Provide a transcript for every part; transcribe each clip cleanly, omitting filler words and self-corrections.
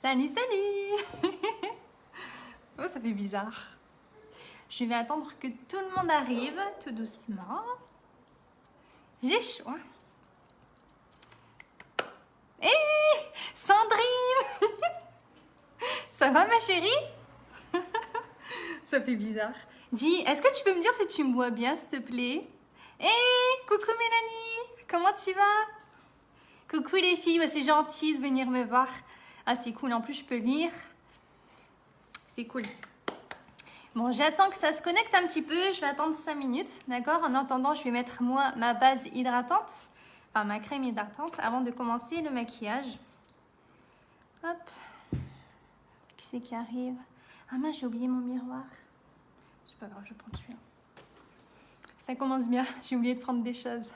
Salut, salut. Oh, ça fait bizarre. Je vais attendre que tout le monde arrive, tout doucement. J'ai chaud. Hein. Hé, Sandrine. Ça va, ma chérie? Ça fait bizarre. Dis, est-ce que tu peux me dire si tu me vois bien, s'il te plaît? Hé, coucou Mélanie. Comment tu vas? Coucou les filles, c'est gentil de venir me voir. Ah, c'est cool, en plus je peux lire. C'est cool. Bon, j'attends que ça se connecte un petit peu. Je vais attendre 5 minutes, d'accord? En attendant, je vais mettre moi ma base hydratante, enfin ma crème hydratante, avant de commencer le maquillage. Hop. Qui c'est qui arrive? Ah mince, j'ai oublié mon miroir. C'est pas grave, je prends celui-là. Ça commence bien, j'ai oublié de prendre des choses.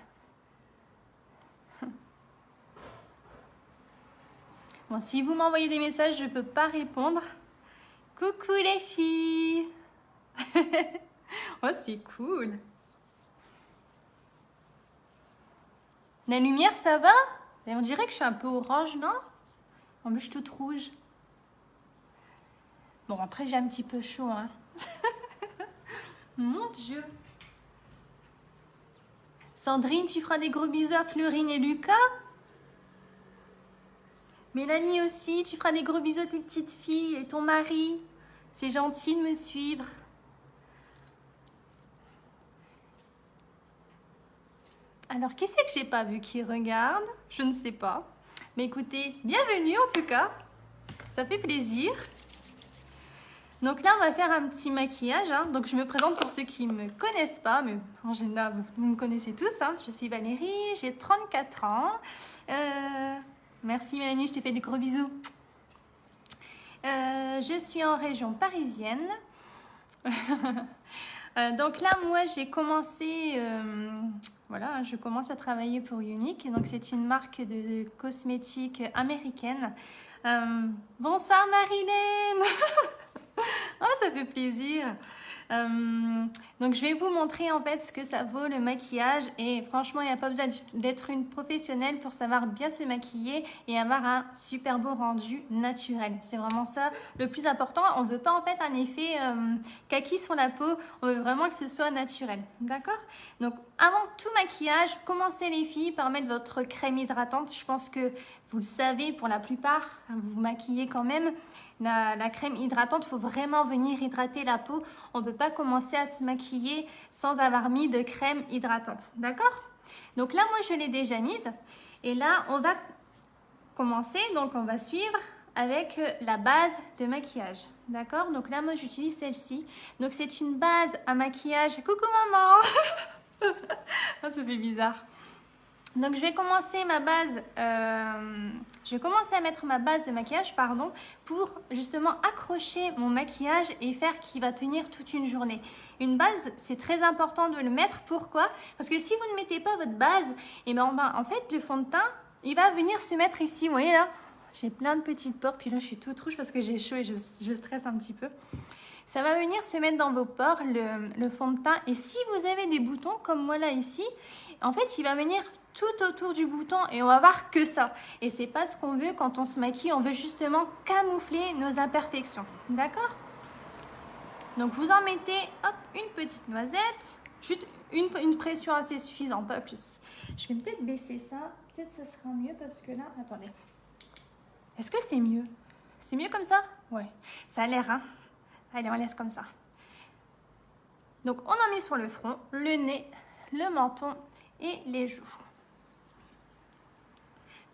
Bon, si vous m'envoyez des messages, je ne peux pas répondre. Coucou les filles. Oh, c'est cool. La lumière, ça va? Et on dirait que je suis un peu orange, non? En plus, je suis toute rouge. Bon, après, j'ai un petit peu chaud, hein. Mon Dieu. Sandrine, tu feras des gros bisous à Fleurine et Lucas? Mélanie aussi, tu feras des gros bisous à tes petites filles et ton mari. C'est gentil de me suivre. Alors, qui c'est que j'ai pas vu qui regarde? Je ne sais pas. Mais écoutez, bienvenue en tout cas. Ça fait plaisir. Donc là, on va faire un petit maquillage. Hein. Donc, je me présente pour ceux qui ne me connaissent pas. Mais en général, vous me connaissez tous. Hein. Je suis Valérie, j'ai 34 ans. Merci Mélanie, je te fais des gros bisous. Je suis en région parisienne. Donc là, moi, j'ai commencé... voilà, je commence à travailler pour Younique. Donc, c'est une marque de cosmétiques américaine. Bonsoir Marilène. Oh, ça fait plaisir. Donc, je vais vous montrer en fait ce que ça vaut le maquillage. Et franchement, il n'y a pas besoin d'être une professionnelle pour savoir bien se maquiller et avoir un super beau rendu naturel. C'est vraiment ça le plus important. On ne veut pas en fait un effet kaki sur la peau. On veut vraiment que ce soit naturel. D'accord? Donc, avant tout maquillage, commencez les filles par mettre votre crème hydratante. Je pense que vous le savez pour la plupart, vous vous maquillez quand même. La crème hydratante, il faut vraiment venir hydrater la peau. On ne peut pas commencer à se maquiller sans avoir mis de crème hydratante. D'accord? Donc là, moi, je l'ai déjà mise. Et là, on va commencer. Donc, on va suivre avec la base de maquillage. D'accord? Donc là, moi, j'utilise celle-ci. Donc, c'est une base à maquillage. Coucou, maman! Oh, ça fait bizarre. Donc, je vais commencer ma base, je vais commencer à mettre ma base de maquillage, pardon, pour justement accrocher mon maquillage et faire qu'il va tenir toute une journée. Une base, c'est très important de le mettre. Pourquoi? Parce que si vous ne mettez pas votre base, et ben, en fait, le fond de teint, il va venir se mettre ici. Vous voyez là? J'ai plein de petites pores, puis là, je suis toute rouge parce que j'ai chaud et je stresse un petit peu. Ça va venir se mettre dans vos pores, le fond de teint. Et si vous avez des boutons, comme moi là ici, en fait, il va venir tout autour du bouton et on va voir que ça. Et c'est pas ce qu'on veut quand on se maquille. On veut justement camoufler nos imperfections. D'accord? Donc, vous en mettez, hop, une petite noisette. Juste une pression assez suffisante, pas plus. Je vais peut-être baisser ça. Peut-être que ce sera mieux parce que là... Attendez. Est-ce que c'est mieux? C'est mieux comme ça? Ouais. Ça a l'air, hein? Allez, on laisse comme ça. Donc, on en met sur le front, le nez, le menton et les joues.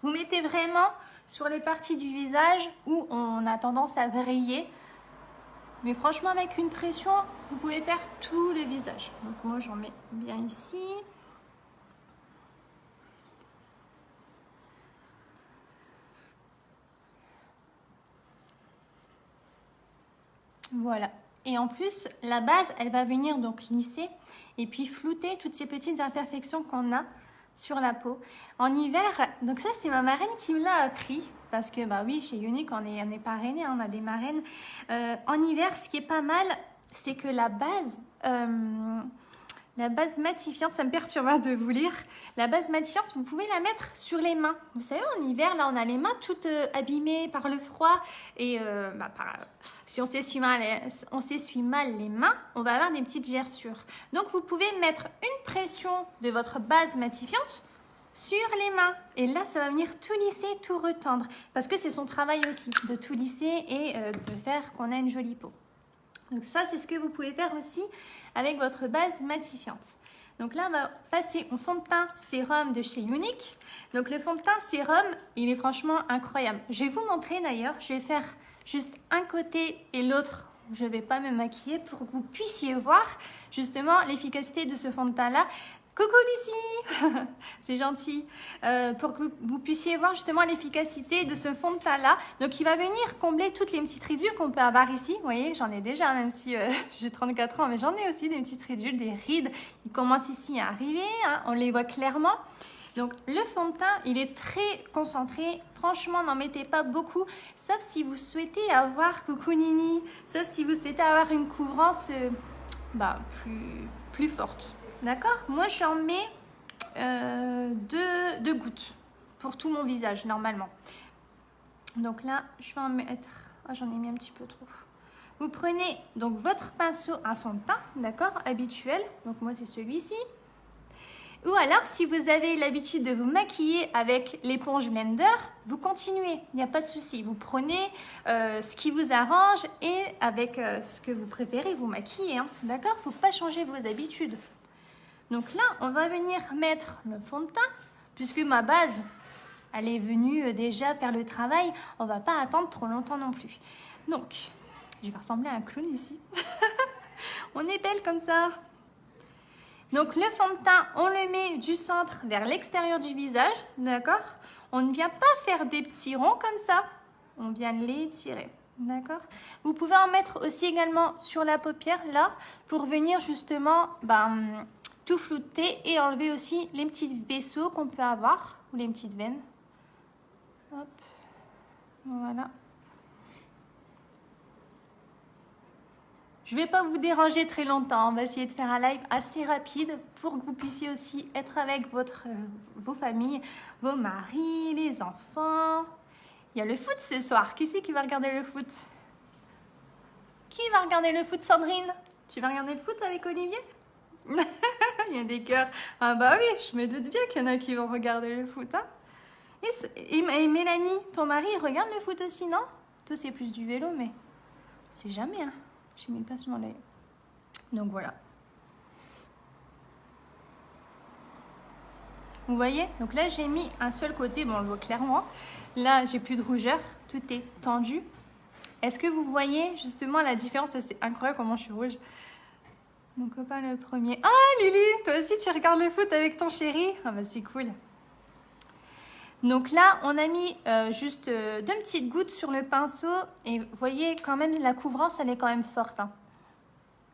Vous mettez vraiment sur les parties du visage où on a tendance à vriller. Mais franchement, avec une pression, vous pouvez faire tout le visage. Donc, moi, j'en mets bien ici. Voilà. Et en plus, la base, elle va venir donc lisser et puis flouter toutes ces petites imperfections qu'on a sur la peau. En hiver, donc ça, c'est ma marraine qui me l'a appris. Parce que, bah oui, chez Younique, on est parrainés, on a des marraines. En hiver, ce qui est pas mal, c'est que la base, La base matifiante, ça me perturbe de vous lire. La base matifiante, vous pouvez la mettre sur les mains. Vous savez, en hiver, là, on a les mains toutes abîmées par le froid. Et si on s'essuie mal les mains, on va avoir des petites gerçures. Donc, vous pouvez mettre une pression de votre base matifiante sur les mains. Et là, ça va venir tout lisser, tout retendre. Parce que c'est son travail aussi, de tout lisser et de faire qu'on a une jolie peau. Donc ça, c'est ce que vous pouvez faire aussi avec votre base matifiante. Donc là, on va passer au fond de teint sérum de chez Younique. Donc le fond de teint sérum, il est franchement incroyable. Je vais vous montrer d'ailleurs, je vais faire juste un côté et l'autre. Je ne vais pas me maquiller pour que vous puissiez voir justement l'efficacité de ce fond de teint-là. Coucou Lucie, c'est gentil, pour que vous puissiez voir justement l'efficacité de ce fond de teint-là. Donc, il va venir combler toutes les petites ridules qu'on peut avoir ici. Vous voyez, j'en ai déjà, même si j'ai 34 ans, mais j'en ai aussi des petites ridules, des rides. Ils commencent ici à arriver, hein, on les voit clairement. Donc, le fond de teint, il est très concentré. Franchement, n'en mettez pas beaucoup, sauf si vous souhaitez avoir, coucou Nini, sauf si vous souhaitez avoir une couvrance plus forte. D'accord? Moi, j'en mets deux gouttes pour tout mon visage, normalement. Donc là, je vais en mettre... Oh, j'en ai mis un petit peu trop. Vous prenez donc votre pinceau à fond de teint, d'accord? Habituel. Donc moi, c'est celui-ci. Ou alors, si vous avez l'habitude de vous maquiller avec l'éponge Blender, vous continuez. Il n'y a pas de souci. Vous prenez ce qui vous arrange et avec ce que vous préférez, vous maquillez. Hein, d'accord? Il ne faut pas changer vos habitudes. Donc là, on va venir mettre le fond de teint, puisque ma base, elle est venue déjà faire le travail. On ne va pas attendre trop longtemps non plus. Donc, je vais ressembler à un clown ici. On est belle comme ça. Donc, le fond de teint, on le met du centre vers l'extérieur du visage, d'accord? On ne vient pas faire des petits ronds comme ça. On vient l'étirer. D'accord. Vous pouvez en mettre aussi également sur la paupière, là, pour venir justement... tout flouter et enlever aussi les petits vaisseaux qu'on peut avoir, ou les petites veines. Hop, voilà. Je ne vais pas vous déranger très longtemps, on va essayer de faire un live assez rapide pour que vous puissiez aussi être avec vos familles, vos maris, les enfants. Il y a le foot ce soir, qui c'est qui va regarder le foot? Qui va regarder le foot, Sandrine? Tu vas regarder le foot avec Olivier? Il y a des cœurs. Ah bah oui, je me doute bien qu'il y en a qui vont regarder le foot. Hein. Et Mélanie, ton mari, il regarde le foot aussi, non? Toi, c'est plus du vélo, mais c'est jamais. Hein. J'ai mis le pinceau dans l'œil. Donc voilà. Vous voyez? Donc là, j'ai mis un seul côté. Bon, on le voit clairement. Là, j'ai plus de rougeur. Tout est tendu. Est-ce que vous voyez justement la différence? C'est incroyable comment je suis rouge. Mon copain le premier. Ah Lily, toi aussi tu regardes le foot avec ton chéri? Ah bah c'est cool. Donc là, on a mis juste 2 petites gouttes sur le pinceau. Et vous voyez quand même la couvrance, elle est quand même forte. Hein.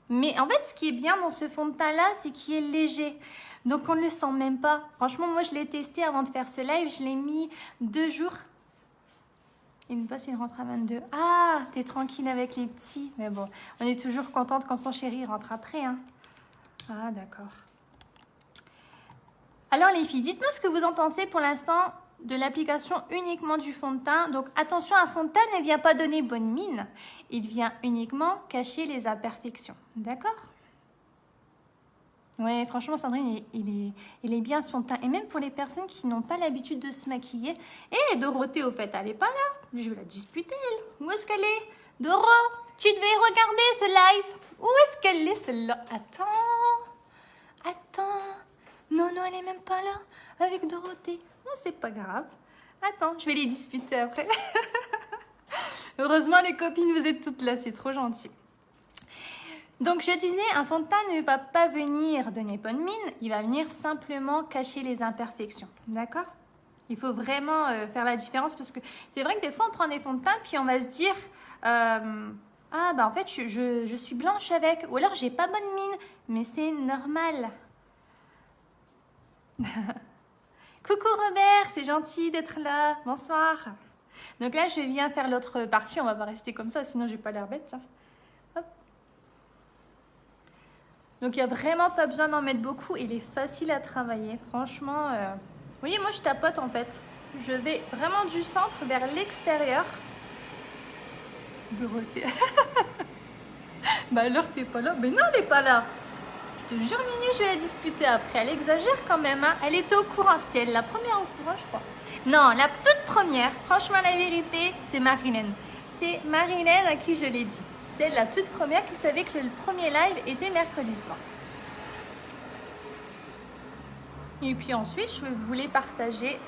Mais en fait, ce qui est bien dans ce fond de teint là, c'est qu'il est léger. Donc on ne le sent même pas. Franchement, moi je l'ai testé avant de faire ce live. Je l'ai mis 2 jours. Il me passe, il rentre à 22. Ah, t'es tranquille avec les petits. Mais bon, on est toujours contente quand son chéri rentre après. Hein. Ah, d'accord. Alors les filles, dites-moi ce que vous en pensez pour l'instant de l'application uniquement du fond de teint. Donc attention, un fond de teint ne vient pas donner bonne mine. Il vient uniquement cacher les imperfections. D'accord? Ouais, franchement, Sandrine, il est bien son teint. Et même pour les personnes qui n'ont pas l'habitude de se maquiller. Et Dorothée, au fait, elle n'est pas là. Je vais la disputer, elle. Où est-ce qu'elle est? Doro, tu devais regarder ce live. Où est-ce qu'elle est, celle-là? Attends. Non, elle n'est même pas là avec Dorothée. Non, c'est pas grave. Attends, je vais les disputer après. Heureusement, les copines, vous êtes toutes là. C'est trop gentil. Donc, je disais, un fond de teint ne va pas venir donner bonne mine, il va venir simplement cacher les imperfections, d'accord? Il faut vraiment faire la différence parce que c'est vrai que des fois, on prend des fonds de teint puis on va se dire ah, bah en fait, je suis blanche avec, ou alors j'ai pas bonne mine, mais c'est normal. Coucou Robert, c'est gentil d'être là, bonsoir. Donc là, je viens faire l'autre partie, on va pas rester comme ça, sinon j'ai pas l'air bête, ça. Donc il n'y a vraiment pas besoin d'en mettre beaucoup. Il est facile à travailler. Franchement, vous voyez, moi je tapote en fait. Je vais vraiment du centre vers l'extérieur. Dorothée. Bah alors t'es pas là? Mais non, elle est pas là. Je te jure, Nini, je vais la disputer après. Elle exagère quand même. Hein. Elle était au courant. C'était elle la première au courant, je crois. Non, la toute première, franchement, la vérité, c'est Marilyn. C'est Marilyn à qui je l'ai dit. C'était la toute première qui savait que le premier live était mercredi soir. Et puis ensuite, je voulais partager.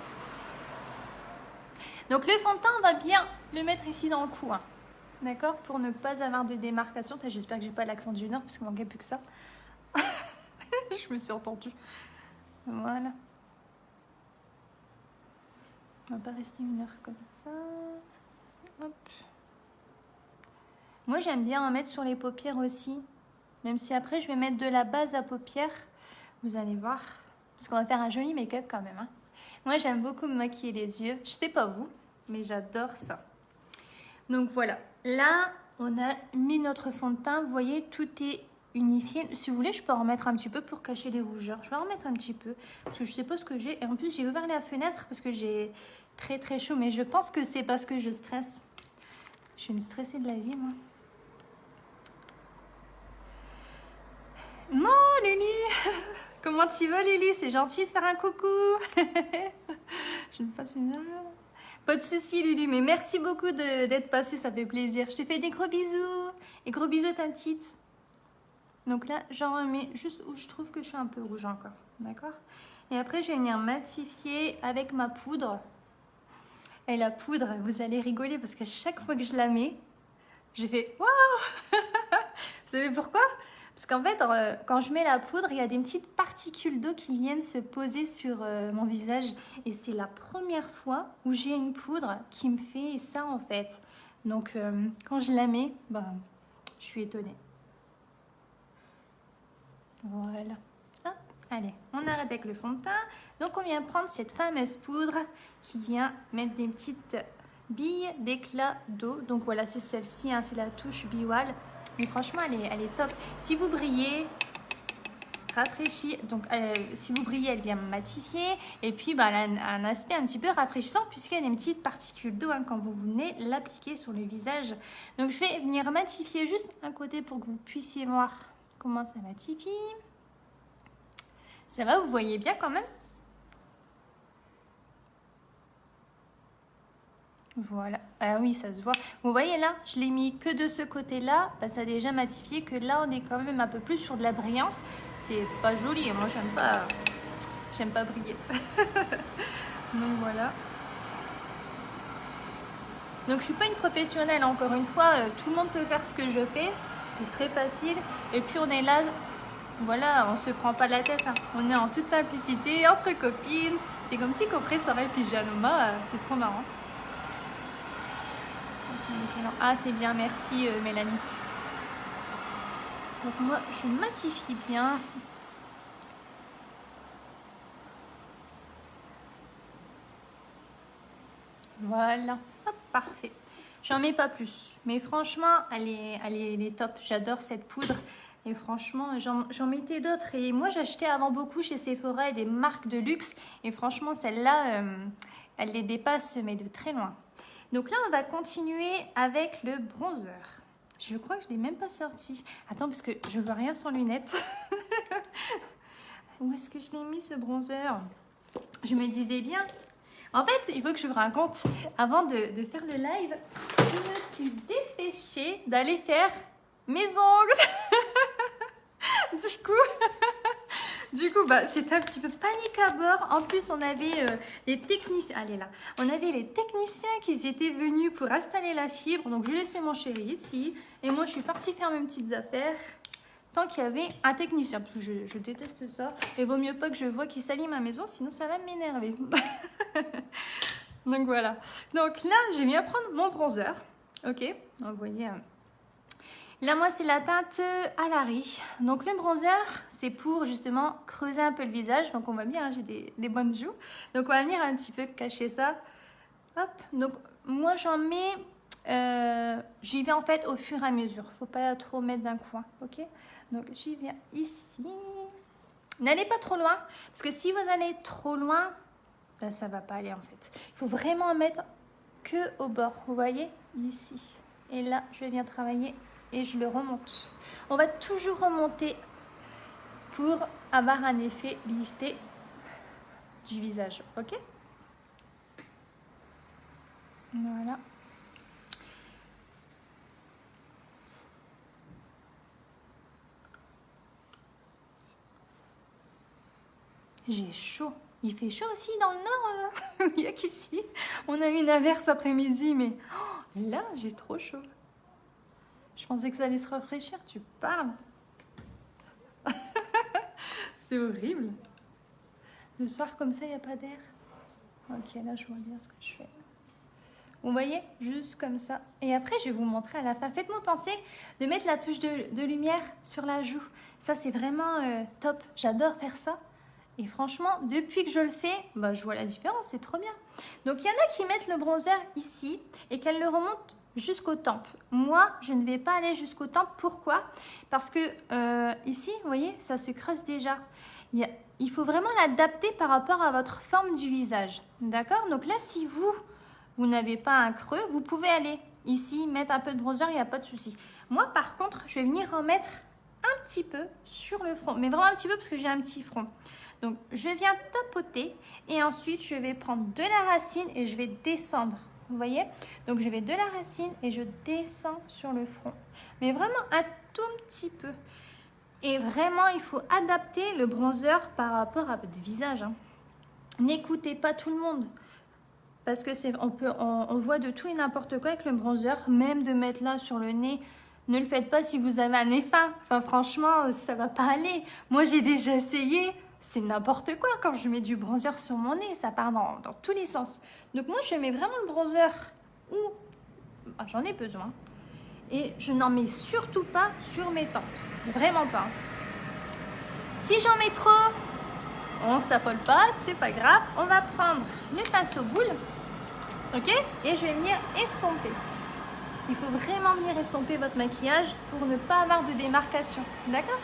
Donc le fond de teint, on va bien le mettre ici dans le cou. Hein. D'accord? Pour ne pas avoir de démarcation. J'espère que j'ai pas l'accent du Nord, parce qu'il manquait plus que ça. Je me suis entendue. Voilà. On va pas rester une heure comme ça. Hop. Moi, j'aime bien en mettre sur les paupières aussi. Même si après, je vais mettre de la base à paupières. Vous allez voir. Parce qu'on va faire un joli make-up quand même. Hein. Moi, j'aime beaucoup me maquiller les yeux. Je sais pas vous, mais j'adore ça. Donc voilà. Là, on a mis notre fond de teint. Vous voyez, tout est unifié. Si vous voulez, je peux en remettre un petit peu pour cacher les rougeurs. Je vais en remettre un petit peu. Parce que je sais pas ce que j'ai. Et en plus, j'ai ouvert la fenêtre parce que j'ai très très chaud. Mais je pense que c'est parce que je stresse. Je suis une stressée de la vie, moi. Non, Lily. Comment tu vas, Lily? C'est gentil de faire un coucou. Je ne passe une heure. Pas de souci, Lulu, mais merci beaucoup d'être passée, ça fait plaisir. Je te fais des gros bisous. Et gros bisous, ta petite. Donc là, j'en remets juste où je trouve que je suis un peu rouge encore. D'accord? Et après, je vais venir matifier avec ma poudre. Et la poudre, vous allez rigoler parce que chaque fois que je la mets, je fais waouh. Vous savez pourquoi? Parce qu'en fait, quand je mets la poudre, il y a des petites particules d'eau qui viennent se poser sur mon visage. Et c'est la première fois où j'ai une poudre qui me fait ça, en fait. Donc, quand je la mets, bah, je suis étonnée. Voilà. Hop, allez, on arrête avec le fond de teint. Donc, on vient prendre cette fameuse poudre qui vient mettre des petites billes d'éclat d'eau. Donc, voilà, c'est celle-ci, hein, c'est la touche Biwal. Mais franchement, elle est top. Si vous brillez, rafraîchit. Donc, si vous brillez, elle vient matifier. Et puis, bah, elle a un aspect un petit peu rafraîchissant puisqu'il y a des petites particules d'eau hein, quand vous venez l'appliquer sur le visage. Donc, je vais venir matifier juste un côté pour que vous puissiez voir comment ça matifie. Ça va, vous voyez bien quand même? Voilà, ah oui, ça se voit. Vous voyez là, je l'ai mis que de ce côté-là, bah, ça a déjà matifié que là, on est quand même un peu plus sur de la brillance. C'est pas joli, et moi, j'aime pas briller. Donc voilà. Donc je suis pas une professionnelle, encore une fois, tout le monde peut faire ce que je fais, c'est très facile. Et puis on est là, voilà, on se prend pas la tête, hein. On est en toute simplicité, entre copines. C'est comme si qu'on ferait soirée pyjama, c'est trop marrant. Ah, c'est bien, merci Mélanie. Donc moi, je matifie bien. Voilà, hop, parfait. J'en mets pas plus, mais franchement, elle est top. J'adore cette poudre. Et franchement, j'en mettais d'autres. Et moi, j'achetais avant beaucoup chez Sephora des marques de luxe. Et franchement, celle-là, elle les dépasse, mais de très loin. Donc là, on va continuer avec le bronzer. Je crois que je ne l'ai même pas sorti. Attends, parce que je ne vois rien sans lunettes. Où est-ce que je l'ai mis, ce bronzer? Je me disais bien. En fait, il faut que je vous raconte. Avant de faire le live, je me suis dépêchée d'aller faire mes ongles. Du coup, bah, c'était un petit peu panique à bord. En plus, on avait les techniciens. Allez là. On avait les techniciens qui étaient venus pour installer la fibre. Donc, je laissais mon chéri ici. Et moi, je suis partie faire mes petites affaires. Tant qu'il y avait un technicien. Parce que je déteste ça. Et vaut mieux pas que je vois qu'il salit ma maison. Sinon, ça va m'énerver. Donc, voilà. Donc là, j'ai mis à prendre mon bronzer. Ok. Donc, vous voyez... Là, moi, c'est la teinte Alary. Donc, le bronzer, c'est pour justement creuser un peu le visage. Donc, on voit bien, hein, j'ai des bonnes joues. Donc, on va venir un petit peu cacher ça. Hop. Donc, moi, j'en mets... j'y vais en fait au fur et à mesure. Faut pas trop mettre d'un coup. Ok. Donc, j'y viens ici. N'allez pas trop loin, parce que si vous allez trop loin, ben, ça ne va pas aller en fait. Il faut vraiment mettre que au bord, vous voyez, ici. Et là, je viens travailler et je le remonte. On va toujours remonter pour avoir un effet lifté du visage, ok? Voilà. J'ai chaud. Il fait chaud aussi dans le nord. Il n'y a qu'ici. On a eu une averse après-midi, mais là, j'ai trop chaud. Je pensais que ça allait se rafraîchir. Tu parles. C'est horrible. Le soir, comme ça, il n'y a pas d'air. Ok, là, je vois bien ce que je fais. Vous voyez, juste comme ça. Et après, je vais vous montrer à la fin. Faites-moi penser de mettre la touche de lumière sur la joue. Ça, c'est vraiment top. J'adore faire ça. Et franchement, depuis que je le fais, bah, je vois la différence, c'est trop bien. Donc, il y en a qui mettent le bronzer ici et qu'elles le remontent jusqu'aux tempes. Moi, je ne vais pas aller jusqu'aux tempes. Pourquoi? Parce que ici, vous voyez, ça se creuse déjà. Il faut vraiment l'adapter par rapport à votre forme du visage. D'accord? Donc là, si vous n'avez pas un creux, vous pouvez aller ici, mettre un peu de bronzer, il n'y a pas de souci. Moi, par contre, je vais venir en mettre un petit peu sur le front. Mais vraiment un petit peu parce que j'ai un petit front. Donc, je viens tapoter et ensuite, je vais prendre de la racine et je vais descendre. Vous voyez? Donc, je vais de la racine et je descends sur le front. Mais vraiment un tout petit peu. Et vraiment, il faut adapter le bronzer par rapport à votre visage. Hein. N'écoutez pas tout le monde. Parce que on voit de tout et n'importe quoi avec le bronzer. Même de mettre là sur le nez. Ne le faites pas si vous avez un nez fin. Enfin, franchement, ça va pas aller. Moi, j'ai déjà essayé. C'est n'importe quoi quand je mets du bronzer sur mon nez. Ça part dans tous les sens. Donc moi, je mets vraiment le bronzer où j'en ai besoin. Et je n'en mets surtout pas sur mes tempes. Vraiment pas. Si j'en mets trop, on s'affole pas. C'est pas grave. On va prendre le pinceau boule. Ok? Et je vais venir estomper. Il faut vraiment venir estomper votre maquillage pour ne pas avoir de démarcation. D'accord?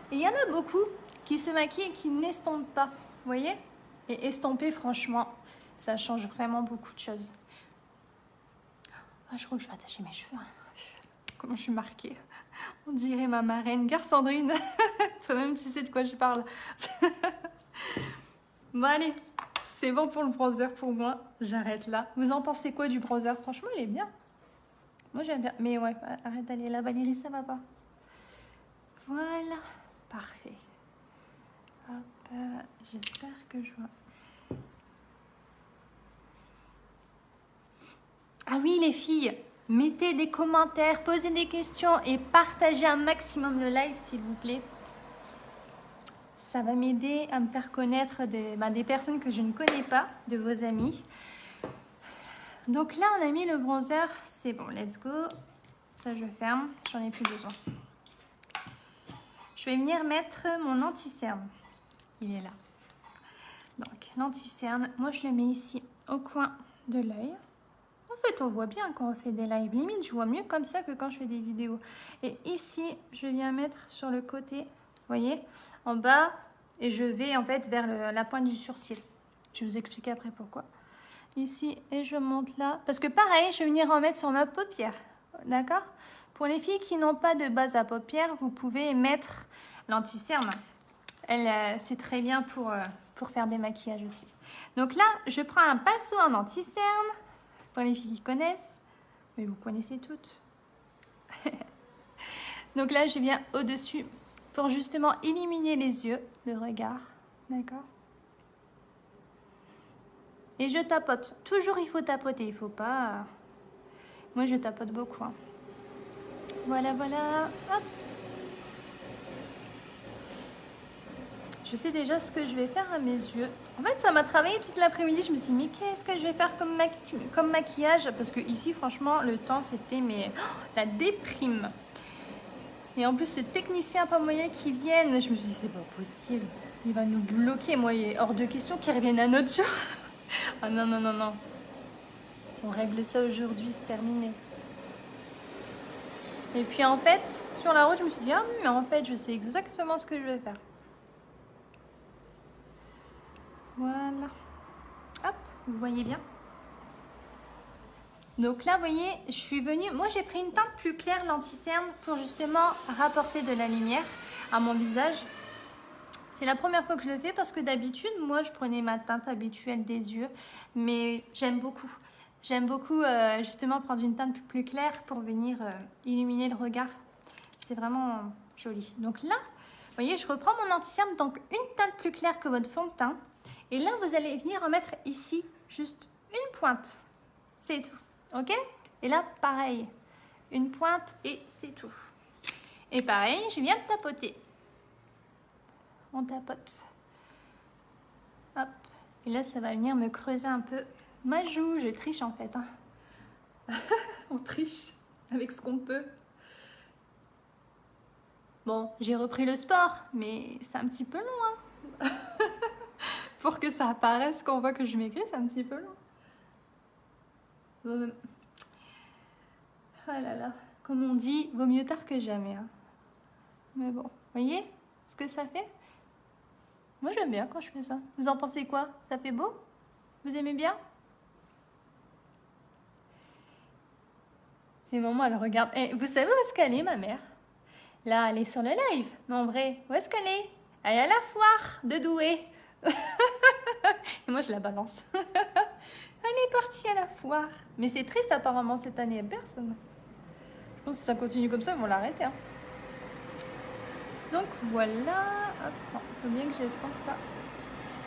Et il y en a beaucoup qui se maquillent et qui n'estompent pas, vous voyez? Et estomper, franchement, ça change vraiment beaucoup de choses. Ah, je crois que je vais attacher mes cheveux. Comment je suis marquée. On dirait ma marraine. Gare Sandrine. Toi-même, tu sais de quoi je parle. Bon, allez. C'est bon pour le bronzer pour moi. J'arrête là. Vous en pensez quoi du bronzer? Franchement, il est bien. Moi, j'aime bien. Mais ouais, arrête d'aller là. Valérie, ça va pas. Voilà. Parfait. Hop, j'espère que je vois. Ah oui, les filles, mettez des commentaires, posez des questions et partagez un maximum le live, s'il vous plaît. Ça va m'aider à me faire connaître des personnes que je ne connais pas, de vos amis. Donc là, on a mis le bronzer. C'est bon, let's go. Ça, je ferme. J'en ai plus besoin. Je vais venir mettre mon anti-cerne. Il est là. Donc, l'anti-cerne, moi, je le mets ici au coin de l'œil. En fait, on voit bien quand on fait des lives. Limite, je vois mieux comme ça que quand je fais des vidéos. Et ici, je viens mettre sur le côté, vous voyez, en bas. Et je vais, en fait, vers la pointe du sourcil. Je vais vous expliquer après pourquoi. Ici, et je monte là. Parce que pareil, je vais venir en mettre sur ma paupière. D'accord ? Pour les filles qui n'ont pas de base à paupières, vous pouvez mettre l'anti-cerne. C'est très bien pour faire des maquillages aussi. Donc là, je prends un pinceau en anti-cerne. Pour les filles qui connaissent. Mais vous connaissez toutes. Donc là, je viens au-dessus pour justement éliminer les yeux, le regard. D'accord ? Et je tapote. Toujours, il faut tapoter. Il ne faut pas... Moi, je tapote beaucoup. Hein. Voilà, voilà. Hop. Je sais déjà ce que je vais faire à mes yeux. En fait, ça m'a travaillé toute l'après-midi. Je me suis dit, mais qu'est-ce que je vais faire comme maquillage? Parce que ici, franchement, le temps, c'était la déprime. Et en plus, ce technicien pas moyen qui vienne, je me suis dit, c'est pas possible. Il va nous bloquer. Moi, il est hors de question qu'il revienne un autre jour. Ah non, non, non, non. On règle ça aujourd'hui, c'est terminé. Et puis en fait, sur la route, je me suis dit, ah mais en fait, je sais exactement ce que je vais faire. Voilà. Hop, vous voyez bien. Donc là, vous voyez, je suis venue... Moi, j'ai pris une teinte plus claire, l'anti-cerne, pour justement rapporter de la lumière à mon visage. C'est la première fois que je le fais parce que d'habitude, moi, je prenais ma teinte habituelle des yeux. Mais j'aime beaucoup. J'aime beaucoup justement prendre une teinte plus claire pour venir illuminer le regard. C'est vraiment joli. Donc là, vous voyez, je reprends mon anti-cerne, donc une teinte plus claire que votre fond de teint. Et là, vous allez venir en mettre ici, juste une pointe. C'est tout. Ok? Et là, pareil. Une pointe et c'est tout. Et pareil, je viens de tapoter. On tapote. Hop. Et là, ça va venir me creuser un peu ma joue. Je triche en fait. Hein. On triche avec ce qu'on peut. Bon, j'ai repris le sport, mais c'est un petit peu long. Hein. Pour que ça apparaisse qu'on voit que je maigris, c'est un petit peu long. Ah là là, comme on dit, vaut mieux tard que jamais. Hein. Mais bon, voyez ce que ça fait? Moi, j'aime bien quand je fais ça. Vous en pensez quoi? Ça fait beau? Vous aimez bien? Et maman, elle regarde. Et vous savez où est-ce qu'elle est, ma mère? Là, elle est sur le live. Mais en vrai, où est-ce qu'elle est? Elle est à la foire de Douai. Et moi, je la balance. Elle est partie à la foire. Mais c'est triste, apparemment, cette année. Personne. Je pense que si ça continue comme ça, ils vont l'arrêter. Hein. Donc, voilà. Attends, il faut bien que j'estompe ça.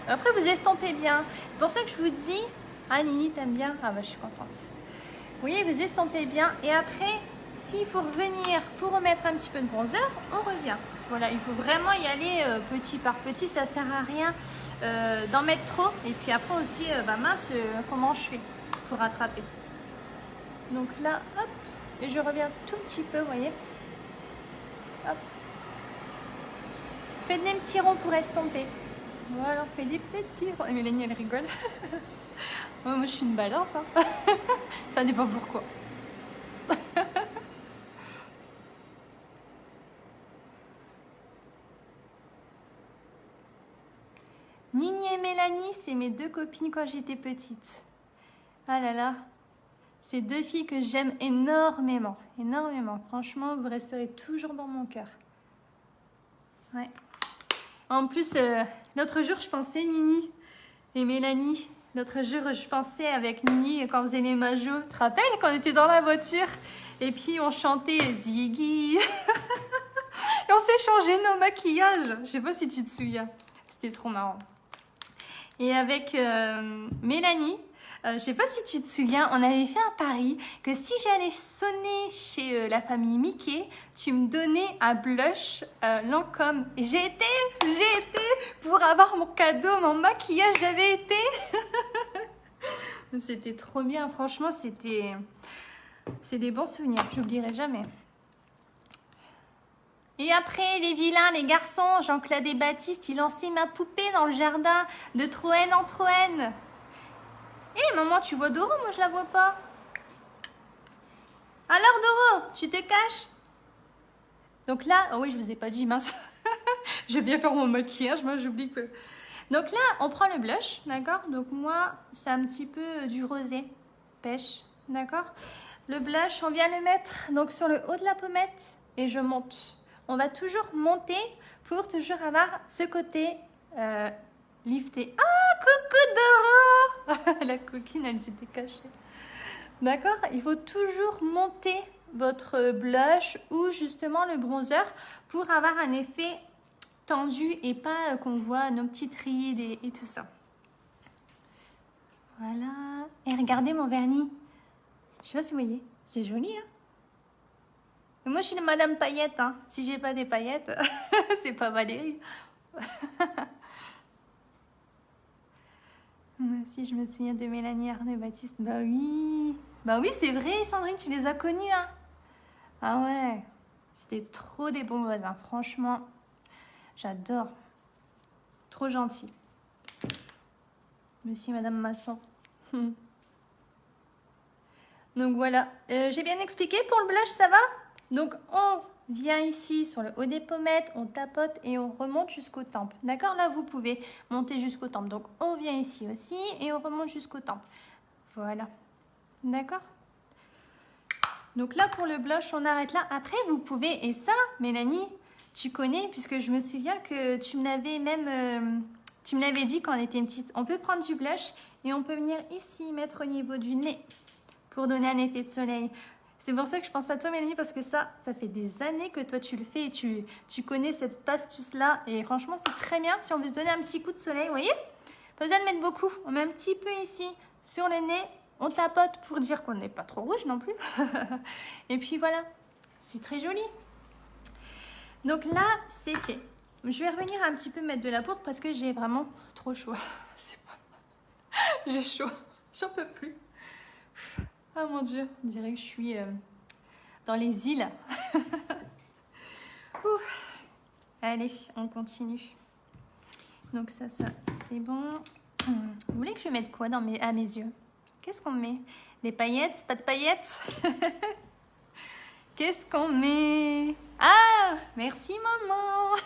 Après, vous estompez bien. C'est pour ça que je vous dis... Ah, Nini, t'aimes bien? Ah, bah, je suis contente. Vous voyez, vous estompez bien. Et après, s'il faut revenir pour remettre un petit peu de bronzer, on revient. Voilà, il faut vraiment y aller petit par petit. Ça sert à rien d'en mettre trop. Et puis après, on se dit, bah mince, comment je fais pour rattraper? Donc là, hop. Et je reviens tout petit peu, vous voyez. Hop. Faites des petits ronds pour estomper. Voilà, on fait des petits ronds. Et Mélanie, elle rigole. Moi, je suis une balance. Hein. Ça dépend pourquoi. Nini et Mélanie, c'est mes deux copines quand j'étais petite. Ah là là, c'est deux filles que j'aime énormément. Énormément. Franchement, vous resterez toujours dans mon cœur. Ouais. En plus, l'autre jour, je pensais Nini et Mélanie. L'autre jour, je pensais avec Nini quand on faisait les majos. Tu te rappelles quand on était dans la voiture et puis on chantait Ziggy. Et on s'est changé nos maquillages. Je sais pas si tu te souviens. C'était trop marrant. Et avec Mélanie, je sais pas si tu te souviens, on avait fait un pari que si j'allais sonner chez la famille Mickey, tu me donnais un blush Lancôme. Et j'ai été pour avoir mon cadeau, mon maquillage, j'avais été. C'était trop bien, franchement, c'est des bons souvenirs, j'oublierai jamais. Et après, les vilains, les garçons, Jean-Claude et Baptiste, ils lançaient ma poupée dans le jardin de Troène en Troène. Hé, maman, tu vois Doro? Moi, je la vois pas. Alors, Doro, tu te caches? Donc là, oh oui, je vous ai pas dit, mince. Je vais bien faire mon maquillage, moi, j'oublie que... Donc là, on prend le blush, d'accord? Donc moi, c'est un petit peu du rosé, pêche, d'accord? Le blush, on vient le mettre donc sur le haut de la pommette et je monte. On va toujours monter pour toujours avoir ce côté lifté. Ah, coucou Doro. La coquine, elle s'était cachée. D'accord? Il faut toujours monter votre blush ou justement le bronzer pour avoir un effet tendu et pas qu'on voit nos petites rides et tout ça. Voilà. Et regardez mon vernis. Je sais pas si vous voyez. C'est joli, hein? Moi, je suis Madame Paillette. Hein. Si j'ai pas des paillettes, c'est pas Valérie. Moi aussi, je me souviens de Mélanie, Arnaud et Baptiste. Bah oui. Bah oui, c'est vrai, Sandrine, tu les as connus. Hein. Ah ouais. C'était trop des bons voisins. Franchement, j'adore. Trop gentil. Monsieur et Madame Masson. Donc voilà. J'ai bien expliqué pour le blush, ça va? Donc, on vient ici sur le haut des pommettes, on tapote et on remonte jusqu'aux tempes. D'accord? Là, vous pouvez monter jusqu'aux tempes. Donc, on vient ici aussi et on remonte jusqu'aux tempes. Voilà. D'accord? Donc là, pour le blush, on arrête là. Après, vous pouvez, et ça, Mélanie, tu connais, puisque je me souviens que tu me l'avais même... tu me l'avais dit quand on était petite. On peut prendre du blush et on peut venir ici, mettre au niveau du nez pour donner un effet de soleil. C'est pour ça que je pense à toi, Mélanie, parce que ça fait des années que toi, tu le fais et tu connais cette astuce-là. Et franchement, c'est très bien si on veut se donner un petit coup de soleil. Vous voyez? Pas besoin de mettre beaucoup. On met un petit peu ici, sur le nez. On tapote pour dire qu'on n'est pas trop rouge non plus. Et puis voilà, c'est très joli. Donc là, c'est fait. Je vais revenir un petit peu mettre de la poudre parce que j'ai vraiment trop chaud. J'ai chaud, j'en peux plus. Oh mon Dieu, on dirait que je suis dans les îles. Ouf. Allez, on continue. Donc ça c'est bon. Vous voulez que je mette quoi à mes yeux? Qu'est-ce qu'on met? Des paillettes? Pas de paillettes? Qu'est-ce qu'on met? Ah! Merci maman!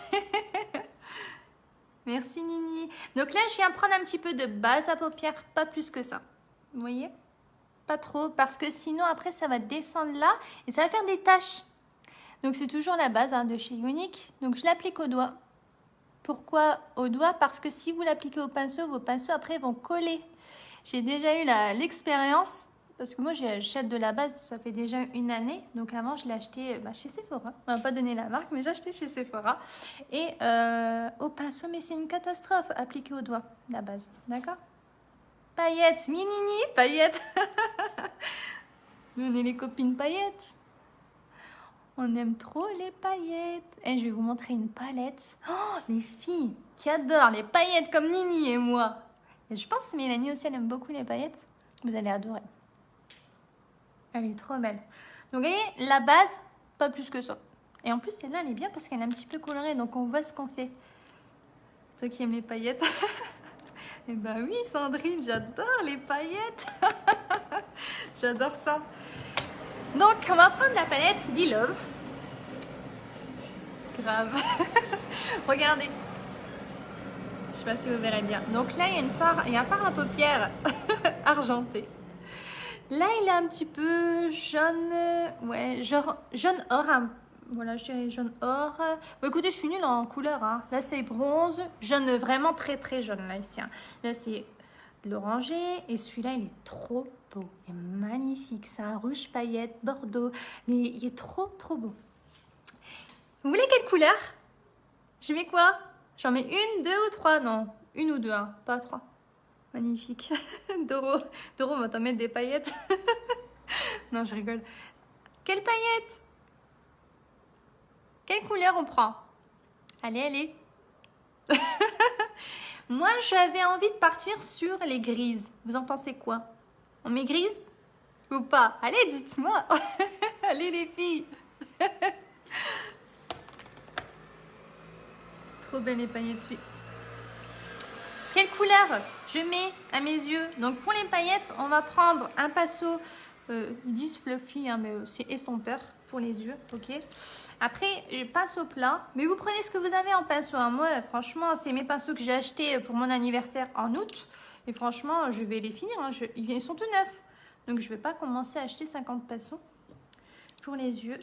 Merci Nini. Donc là, je viens prendre un petit peu de base à paupières, pas plus que ça. Vous voyez? Pas trop, parce que sinon après, ça va descendre là et ça va faire des taches. Donc c'est toujours la base de chez Younique. Donc je l'applique au doigt. Pourquoi au doigt? Parce que si vous l'appliquez au pinceau, vos pinceaux après vont coller. J'ai déjà eu l'expérience, parce que moi j'achète de la base, ça fait déjà une année. Donc avant je l'ai acheté chez Sephora. On va pas donner la marque, mais j'ai acheté chez Sephora. Et au pinceau, mais c'est une catastrophe, appliqué au doigt, la base. D'accord? Paillettes, minini, paillettes. Nous on est les copines paillettes. On aime trop les paillettes. Et je vais vous montrer une palette. Oh, les filles qui adorent les paillettes comme Nini et moi. Et je pense que Mélanie aussi, elle aime beaucoup les paillettes. Vous allez adorer. Elle est trop belle. Donc, vous voyez, la base, pas plus que ça. Et en plus, celle-là, elle est bien parce qu'elle est un petit peu colorée. Donc, on voit ce qu'on fait. Ceux qui aiment les paillettes. Eh ben oui, Sandrine, j'adore les paillettes. J'adore ça. Donc, on va prendre la palette Be Love. Grave. Regardez. Je sais pas si vous verrez bien. Donc là, il y a un fard à paupières argenté. Là, il est un petit peu jaune, ouais, genre jaune or. Voilà, je dirais jaune or. Bon, écoutez, je suis nulle en couleur. Là, c'est bronze, jaune vraiment très très jaune là ici. Là, c'est de l'oranger et celui-là, il est trop beau. Il est magnifique. C'est un rouge paillette, bordeaux. Mais il est trop trop beau. Vous voulez quelle couleur? Je mets quoi? J'en mets une, deux ou trois? Non, une ou deux, pas trois. Magnifique. Doro va t'en mettre des paillettes. Non, je rigole. Quelle paillette? Quelle couleur on prend? Allez, allez. Moi, j'avais envie de partir sur les grises. Vous en pensez quoi? On met grise ou pas? Allez, dites-moi. Allez, les filles. Trop belle les paillettes, oui. Quelle couleur je mets à mes yeux? Donc pour les paillettes, on va prendre un pinceau, ils disent fluffy, mais c'est estompeur pour les yeux, ok? Après, pinceau plat, mais vous prenez ce que vous avez en pinceau. Moi, franchement, c'est mes pinceaux que j'ai achetés pour mon anniversaire en août. Et franchement, je vais les finir, ils sont tout neufs. Donc je ne vais pas commencer à acheter 50 pinceaux pour les yeux.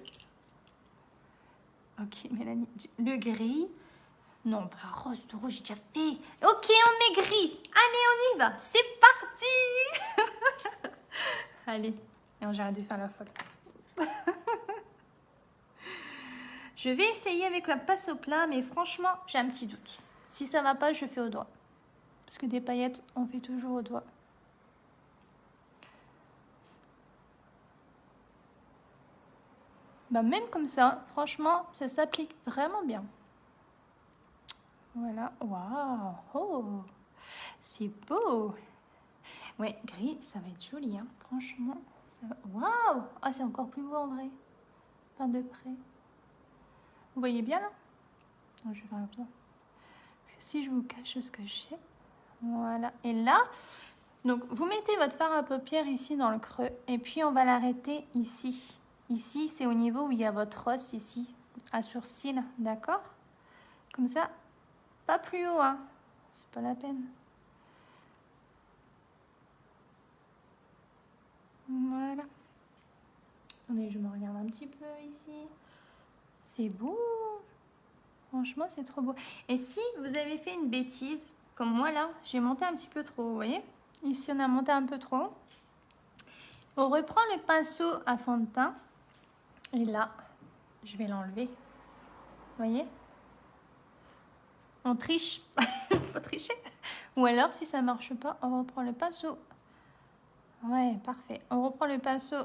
Ok, Mélanie, le gris. Non, pas rose, de rouge, j'ai déjà fait. Ok, on met gris. Allez, on y va. C'est parti. Allez, et j'arrête de faire la folle. Je vais essayer avec un pinceau plat, mais franchement, j'ai un petit doute. Si ça va pas, je fais au doigt. Parce que des paillettes, on fait toujours au doigt. Bah, même comme ça, franchement, ça s'applique vraiment bien. Voilà, waouh, oh, c'est beau. Ouais, gris, ça va être joli, franchement. Waouh, ah, c'est encore plus beau en vrai. Enfin, de près. Vous voyez bien là? Non, je vais faire comme ça. Parce que si je vous cache ce que je fais, voilà. Et là, donc vous mettez votre fard à paupières ici dans le creux, et puis on va l'arrêter ici. Ici, c'est au niveau où il y a votre os ici, à sourcil, d'accord? Comme ça, pas plus haut, hein. C'est pas la peine. Voilà. Attendez, je me regarde un petit peu ici. C'est beau. Franchement, c'est trop beau. Et si vous avez fait une bêtise, comme moi là, j'ai monté un petit peu trop, vous voyez? Ici, on a monté un peu trop. On reprend le pinceau à fond de teint. Et là, je vais l'enlever. Vous voyez? On triche. Il faut tricher. Ou alors, si ça ne marche pas, on reprend le pinceau. Ouais, parfait. On reprend le pinceau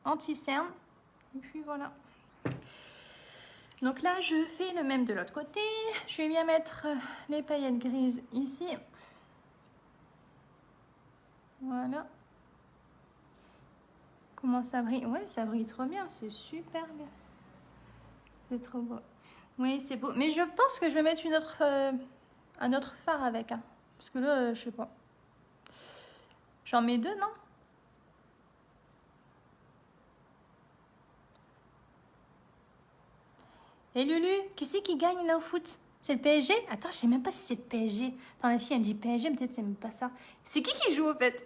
anti-cerne. Et puis voilà. Donc là, je fais le même de l'autre côté. Je vais bien mettre les paillettes grises ici. Voilà. Comment ça brille? Ouais, ça brille trop bien. C'est super bien. C'est trop beau. Oui, c'est beau. Mais je pense que je vais mettre un autre fard avec. Hein. Parce que là, je sais pas. J'en mets deux, non? Et Lulu, qui c'est qui gagne là au foot? C'est le PSG? Attends, je sais même pas si c'est le PSG. Attends, la fille, elle dit PSG, peut-être c'est même pas ça. C'est qui joue, au fait?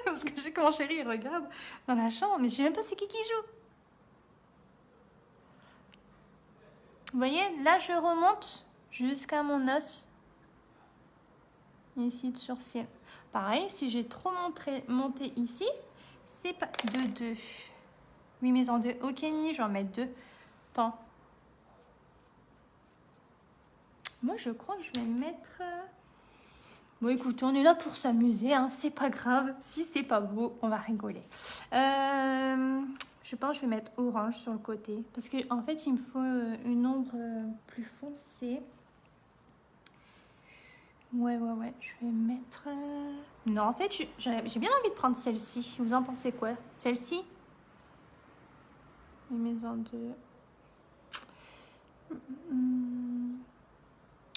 Parce que je sais que mon chéri, il regarde dans la chambre, mais je sais même pas c'est qui joue. Vous voyez, là, je remonte jusqu'à mon os. Ici, de sourcil. Pareil, si j'ai trop monté ici, c'est pas... De 2. Oui, mais en 2. Ok, Nini, je vais en mettre 2. Attends. Moi, je crois que je vais mettre... Bon, écoute, on est là pour s'amuser, hein, c'est pas grave. Si c'est pas beau, on va rigoler. Je pense que je vais mettre orange sur le côté. Parce qu'en fait, il me faut une ombre plus foncée. Ouais. Je vais mettre... Non, en fait, j'ai bien envie de prendre celle-ci. Vous en pensez quoi? Celle-ci? Les maisons de...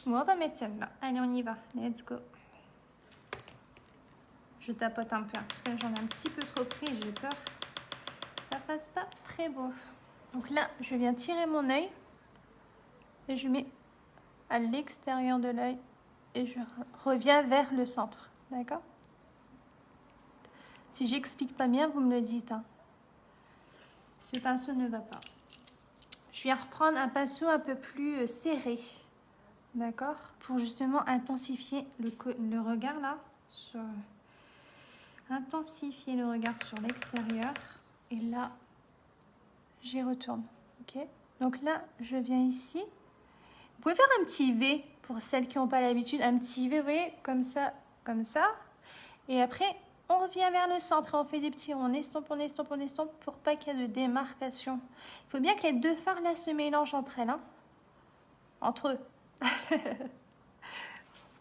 Bon, on va mettre celle-là. Allez, on y va. Let's go. Je tapote un peu, hein, parce que j'en ai un petit peu trop pris et j'ai peur que ça fasse pas très beau. Donc là, je viens tirer mon œil et je mets à l'extérieur de l'œil et je reviens vers le centre. D'accord? Si j'explique pas bien, vous me le dites. Hein. Ce pinceau ne va pas. Je viens reprendre un pinceau un peu plus serré. D'accord? Pour justement intensifier le regard là. Intensifier le regard sur l'extérieur. Et là, j'y retourne. Ok? Donc là, je viens ici. Vous pouvez faire un petit V pour celles qui n'ont pas l'habitude. Un petit V, vous voyez, comme ça, comme ça. Et après, on revient vers le centre et on fait des petits ronds. On estompe pour pas qu'il y ait de démarcation. Il faut bien que les deux fards là se mélangent entre elles. Hein? Entre eux. Faut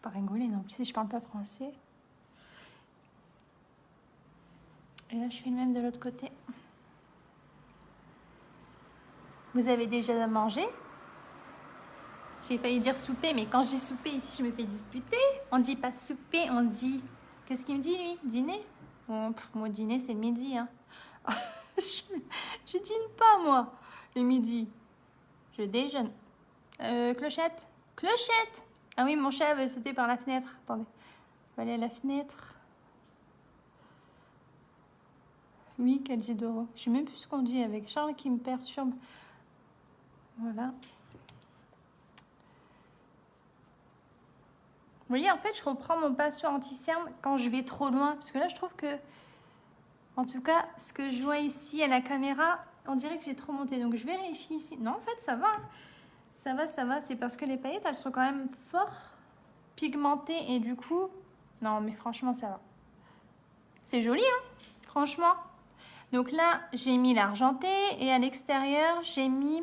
pas rigoler non plus si je parle pas français. Et là, je fais le même de l'autre côté. Vous avez déjà mangé? J'ai failli dire souper, mais quand je dis souper ici, je me fais disputer. On dit pas souper, on dit... Qu'est-ce qu'il me dit, lui? Dîner? Bon, moi, dîner, c'est le midi. Hein. je dîne pas, moi, le midi. Je déjeune. Clochette? Clochette! Ah oui, mon chat veut sauter par la fenêtre. Attendez. Je vais aller à la fenêtre. Oui, Calzidoro. Je sais même plus ce qu'on dit avec Charles qui me perturbe. Voilà. Vous voyez, en fait, je reprends mon pinceau anti-cerne quand je vais trop loin. Parce que là, je trouve que, en tout cas, ce que je vois ici à la caméra, on dirait que j'ai trop monté. Donc, je vérifie ici. Non, en fait, ça va. Ça va. C'est parce que les paillettes, elles sont quand même fort pigmentées. Et du coup, non, mais franchement, ça va. C'est joli, hein, franchement. Donc là, j'ai mis l'argenté. Et à l'extérieur, j'ai mis...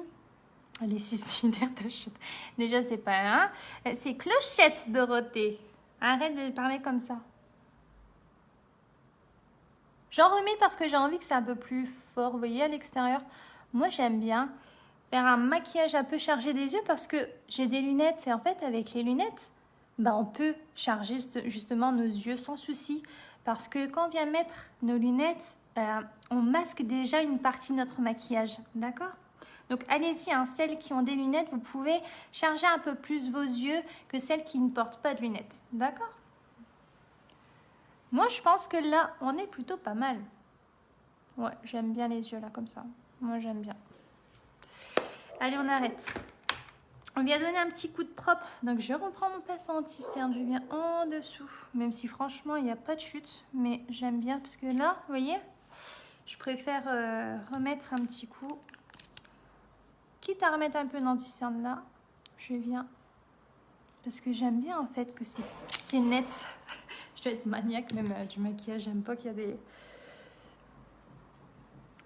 Les suicidaires t'achètent. Déjà, c'est pas un. C'est Clochette, Dorothée. Arrête de parler comme ça. J'en remets parce que j'ai envie que c'est un peu plus fort. Vous voyez, à l'extérieur. Moi, j'aime bien faire un maquillage un peu chargé des yeux parce que j'ai des lunettes. Et en fait, avec les lunettes, bah, on peut charger justement nos yeux sans souci. Parce que quand on vient mettre nos lunettes, on masque déjà une partie de notre maquillage, d'accord? Donc allez-y, hein, celles qui ont des lunettes, vous pouvez charger un peu plus vos yeux que celles qui ne portent pas de lunettes, d'accord? Moi, je pense que là, on est plutôt pas mal. Ouais, j'aime bien les yeux là, comme ça. Moi, j'aime bien. Allez, on arrête. On vient donner un petit coup de propre. Donc, je reprends mon pinceau anti-cerne. Je viens en dessous. Même si, franchement, il n'y a pas de chute. Mais j'aime bien parce que là, vous voyez, je préfère remettre un petit coup. Quitte à remettre un peu d'anti-cerne là, je viens. Parce que j'aime bien, en fait, que c'est net. Je dois être maniaque même du maquillage. J'aime pas qu'il y a des...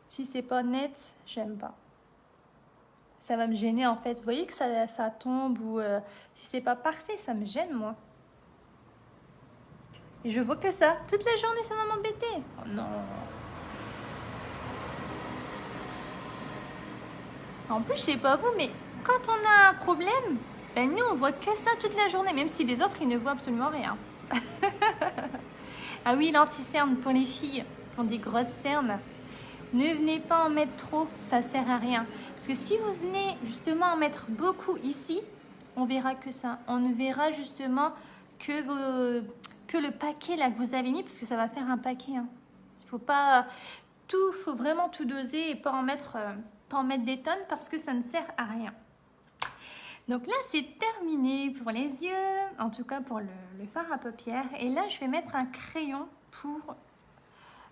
Si c'est pas net, j'aime pas. Ça va me gêner en fait. Vous voyez que ça tombe ou si c'est pas parfait, ça me gêne moi. Et je vois que ça. Toute la journée, ça va m'embêter. Oh non. En plus, je sais pas vous, mais quand on a un problème, ben nous, on voit que ça toute la journée. Même si les autres, ils ne voient absolument rien. Ah oui, l'anti-cerne pour les filles qui ont des grosses cernes. Ne venez pas en mettre trop, ça sert à rien. Parce que si vous venez justement en mettre beaucoup ici, on verra que ça. On ne verra justement que le paquet là que vous avez mis, parce que ça va faire un paquet. Hein. Il faut pas tout, faut vraiment tout doser et pas en mettre des tonnes parce que ça ne sert à rien. Donc là, c'est terminé pour les yeux, en tout cas pour le fard à paupières. Et là, je vais mettre un crayon pour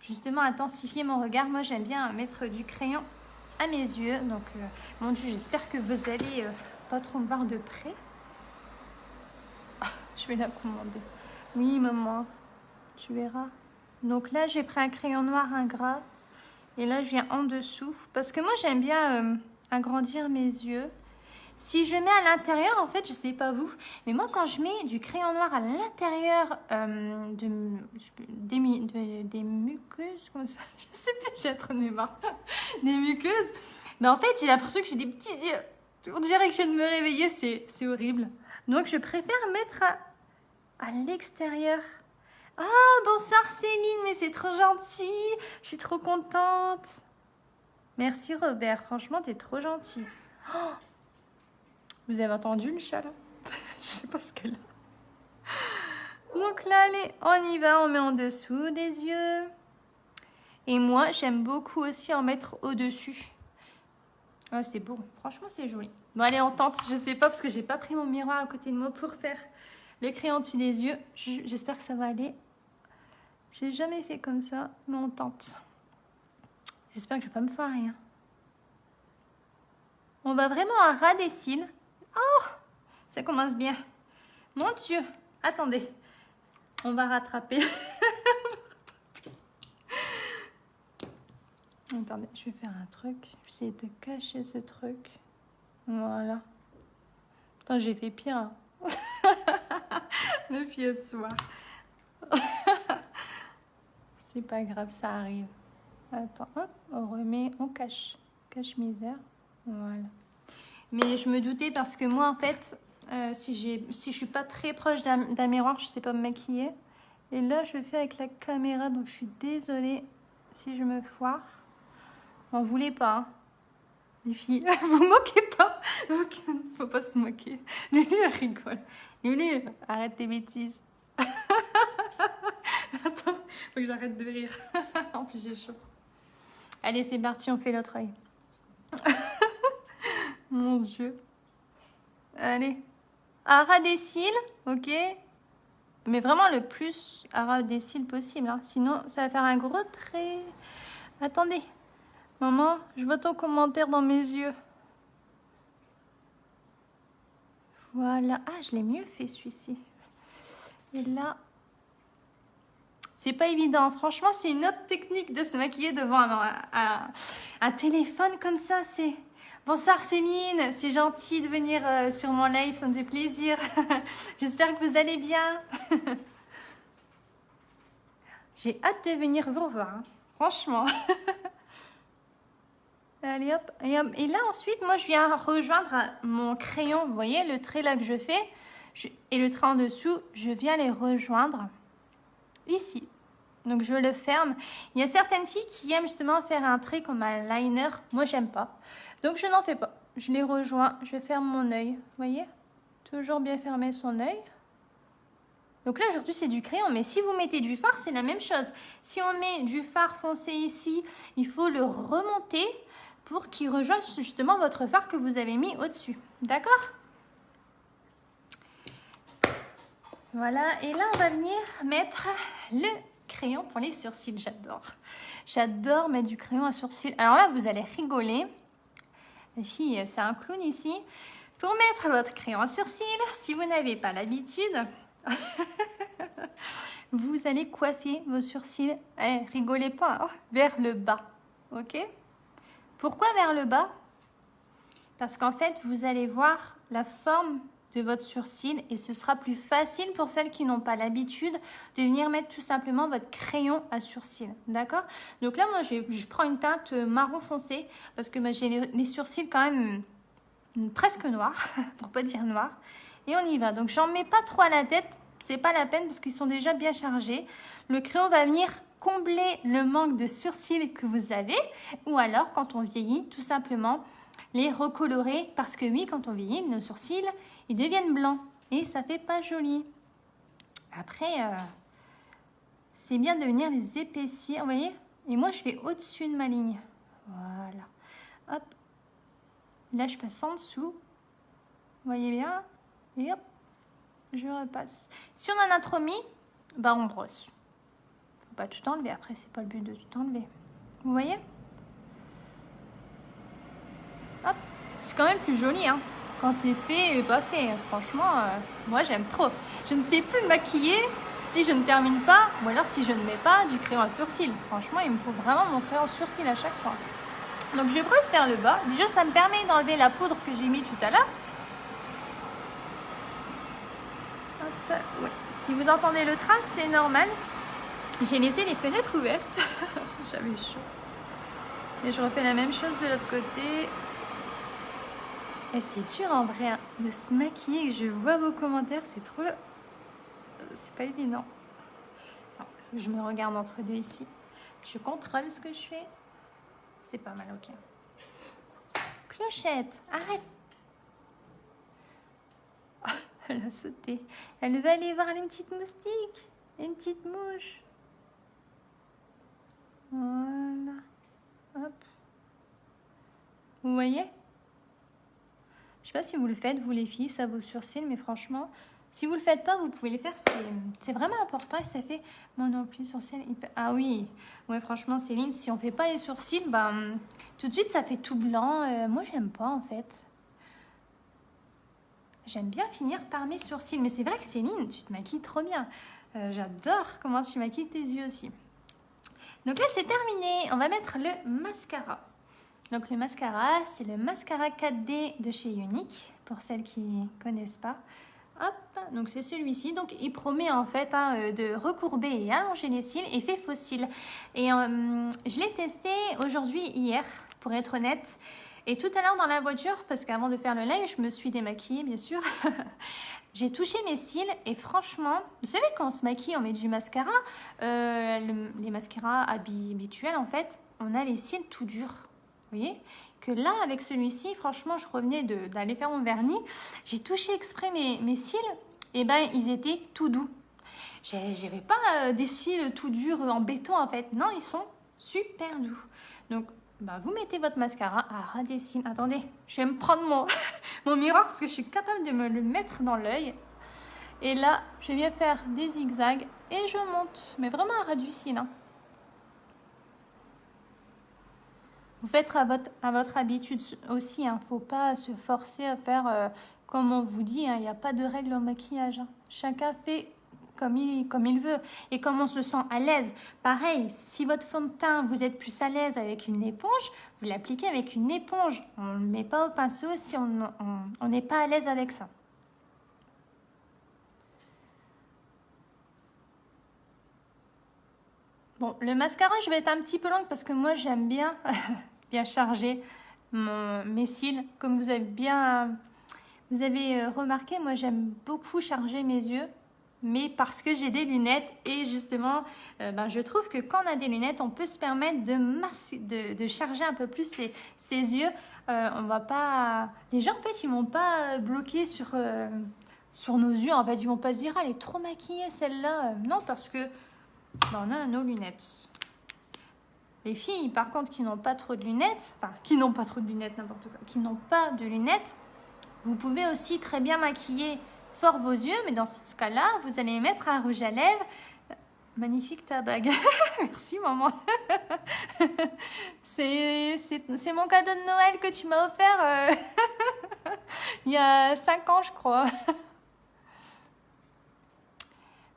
justement intensifier mon regard. Moi, j'aime bien mettre du crayon à mes yeux. Donc, mon Dieu, j'espère que vous allez pas trop me voir de près. Ah, je vais la commander. Oui, maman, tu verras. Donc là, j'ai pris un crayon noir, un gras. Et là, je viens en dessous. Parce que moi, j'aime bien agrandir mes yeux. Si je mets à l'intérieur, en fait, je sais pas vous, mais moi, quand je mets du crayon noir à l'intérieur des muqueuses, comme ça, je sais pas, j'ai trop de marre, des muqueuses, mais en fait, j'ai l'impression que j'ai des petits yeux. On dirait que je viens de me réveiller, c'est horrible. Donc, je préfère mettre à l'extérieur. Ah, bonsoir Céline, mais c'est trop gentil, je suis trop contente. Merci Robert, franchement, t'es trop gentil. Oh, vous avez entendu le chat là? Je sais pas ce qu'elle a. Donc là, allez, on y va, on met en dessous des yeux. Et moi, j'aime beaucoup aussi en mettre au-dessus. Ah, c'est beau, franchement, c'est joli. Bon, allez, on tente, je sais pas parce que j'ai pas pris mon miroir à côté de moi pour faire le crayon dessus des yeux. J'espère que ça va aller. J'ai jamais fait comme ça, mais on tente. J'espère que je vais pas me foirer. Hein. On va vraiment à ras des cils. Oh, ça commence bien. Mon Dieu, attendez. On va rattraper. Attendez, je vais faire un truc. Je vais essayer de cacher ce truc. Voilà. Putain, j'ai fait pire. Hein. Le pied soir. C'est pas grave, ça arrive. Attends, hop, on remet, on cache. Cache-misère. Voilà. Mais je me doutais parce que moi, en fait, si je suis pas très proche d'un miroir, je sais pas me maquiller. Et là, je le fais avec la caméra, donc je suis désolée si je me foire. M'en voulez pas, hein. Les filles, vous moquez pas. Faut pas se moquer. Lulu, elle rigole. Lulu, arrête tes bêtises. Attends, faut que j'arrête de rire. En plus, j'ai chaud. Allez, c'est parti, on fait l'autre œil. Mon Dieu. Allez. À ras des cils, ok. Mais vraiment le plus à ras des cils possible. Hein. Sinon, ça va faire un gros trait. Attendez. Maman, je vois ton commentaire dans mes yeux. Voilà. Ah, je l'ai mieux fait celui-ci. Et là... C'est pas évident. Franchement, c'est une autre technique de se maquiller devant un téléphone comme ça. C'est... Bonsoir Céline, c'est gentil de venir sur mon live, ça me fait plaisir. J'espère que vous allez bien. J'ai hâte de venir vous revoir, hein. Franchement. Allez hop. Et là ensuite, moi je viens rejoindre mon crayon. Vous voyez le trait là que je fais et le trait en dessous, je viens les rejoindre ici. Donc je le ferme. Il y a certaines filles qui aiment justement faire un trait comme un liner. Moi, j'aime pas. Donc je n'en fais pas. Je les rejoins. Je ferme mon œil. Vous voyez? Toujours bien fermer son œil. Donc là, aujourd'hui, c'est du crayon. Mais si vous mettez du fard, c'est la même chose. Si on met du fard foncé ici, il faut le remonter pour qu'il rejoigne justement votre fard que vous avez mis au-dessus. D'accord? Voilà. Et là, on va venir mettre le crayon pour les sourcils. J'adore. J'adore mettre du crayon à sourcils. Alors là, vous allez rigoler. La fille, c'est un clown ici. Pour mettre votre crayon à sourcils, si vous n'avez pas l'habitude, vous allez coiffer vos sourcils, rigolez pas, hein, vers le bas. Ok? Pourquoi vers le bas? Parce qu'en fait, vous allez voir la forme de votre sourcil et ce sera plus facile pour celles qui n'ont pas l'habitude de venir mettre tout simplement votre crayon à sourcils. D'accord? Donc là, moi, je prends une teinte marron foncé parce que j'ai les sourcils quand même presque noirs, pour pas dire noirs. Et on y va. Donc, j'en mets pas trop à la tête. C'est pas la peine parce qu'ils sont déjà bien chargés. Le crayon va venir combler le manque de sourcils que vous avez. Ou alors, quand on vieillit, tout simplement, les recolorer. Parce que oui, quand on vieillit, nos sourcils, ils deviennent blancs. Et ça fait pas joli. Après, c'est bien de venir les épaissir. Vous voyez? Et moi, je fais au-dessus de ma ligne. Voilà. Hop. Là, je passe en dessous. Vous voyez bien? Et hop, je repasse. Si on en a trop mis, bah on brosse. Faut pas tout enlever. Après, c'est pas le but de tout enlever. Vous voyez? Hop, c'est quand même plus joli, hein. Quand c'est fait et pas fait. Franchement, moi j'aime trop. Je ne sais plus maquiller si je ne termine pas, ou alors si je ne mets pas du crayon à sourcils. Franchement, il me faut vraiment mon crayon à sourcils à chaque fois. Donc je brosse vers le bas. Déjà, ça me permet d'enlever la poudre que j'ai mis tout à l'heure. Ouais. Si vous entendez le train, c'est normal. J'ai laissé les fenêtres ouvertes. J'avais chaud. Et je refais la même chose de l'autre côté. Et c'est dur en vrai hein, de se maquiller. Je vois vos commentaires, c'est trop... C'est pas évident. Non, je me regarde entre deux ici. Je contrôle ce que je fais. C'est pas mal, ok. Clochette, arrête. Elle a sauté. Elle va aller voir les petites moustiques. Les petites mouches. Voilà. Hop. Vous voyez? Je sais pas si vous le faites, vous les filles, ça vos sourcils, mais franchement, si vous le faites pas, vous pouvez les faire. C'est vraiment important et ça fait... Moi non plus, sourcils... Ah oui. Ouais, franchement, Céline, si on fait pas les sourcils, ben, tout de suite, ça fait tout blanc. Moi, j'aime pas, en fait. J'aime bien finir par mes sourcils. Mais c'est vrai que Céline, tu te maquilles trop bien. J'adore comment tu maquilles tes yeux aussi. Donc là, c'est terminé. On va mettre le mascara. Donc le mascara, c'est le mascara 4D de chez Younique, pour celles qui ne connaissent pas. Hop, donc c'est celui-ci. Donc il promet en fait hein, de recourber et allonger les cils et fait faux cils. Et je l'ai testé aujourd'hui, hier, pour être honnête. Et tout à l'heure dans la voiture, parce qu'avant de faire le live, je me suis démaquillée, bien sûr. J'ai touché mes cils et franchement, vous savez quand on se maquille, on met du mascara. Les mascaras habituels, en fait, on a les cils tout durs. Vous voyez? Que là, avec celui-ci, franchement, je revenais d'aller faire mon vernis. J'ai touché exprès mes cils. Et ben, ils étaient tout doux. J'avais pas des cils tout durs en béton, en fait. Non, ils sont super doux. Donc, bah, vous mettez votre mascara à ras des cils. Attendez, je vais me prendre mon miroir parce que je suis capable de me le mettre dans l'œil. Et là, je viens faire des zigzags et je monte. Mais vraiment à ras du cil. Hein. Vous faites à votre habitude aussi. Il ne faut pas se forcer à faire comme on vous dit. Il n'y a pas de règle au maquillage. Hein. Chacun fait comme il veut et comme on se sent à l'aise. Pareil, si votre fond de teint, vous êtes plus à l'aise avec une éponge, vous l'appliquez avec une éponge. On ne le met pas au pinceau si on n'est pas à l'aise avec ça. Bon, le mascara, je vais être un petit peu longue parce que moi, j'aime bien, bien charger mes cils. Comme vous avez remarqué, moi, j'aime beaucoup charger mes yeux. mais parce que j'ai des lunettes et justement, je trouve que quand on a des lunettes, on peut se permettre de charger un peu plus ses yeux. On va pas... Les gens, en fait, ils vont pas bloquer sur nos yeux. En fait, ils vont pas se dire, ah, elle est trop maquillée celle-là. Non, parce que on a nos lunettes. Les filles, par contre, qui n'ont pas trop de lunettes, enfin, qui n'ont pas trop de lunettes, n'importe quoi, qui n'ont pas de lunettes, vous pouvez aussi très bien maquiller fort vos yeux, mais dans ce cas-là, vous allez mettre un rouge à lèvres. Magnifique ta bague. Merci, maman. C'est mon cadeau de Noël que tu m'as offert il y a 5 ans, je crois.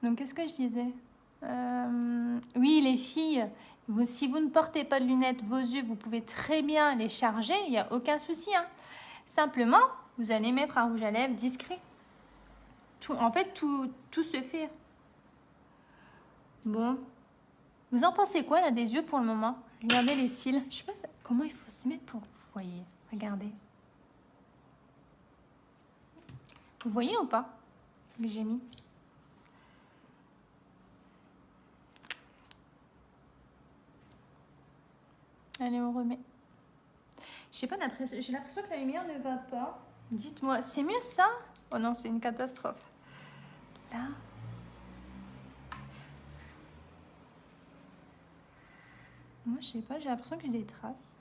Donc, qu'est-ce que je disais? Oui, les filles, si vous ne portez pas de lunettes, vos yeux, vous pouvez très bien les charger, il n'y a aucun souci. Hein. Simplement, vous allez mettre un rouge à lèvres discret. En fait, tout se fait. Bon. Vous en pensez quoi, là, des yeux pour le moment? Regardez les cils. Je sais pas comment il faut se mettre pour... Vous voyez, regardez. Vous voyez ou pas que j'ai mis? Allez, on remet. Je sais pas, j'ai l'impression que la lumière ne va pas. Dites-moi, c'est mieux ça? Oh non, c'est une catastrophe. Là. Moi, je sais pas, j'ai l'impression que j'ai des traces.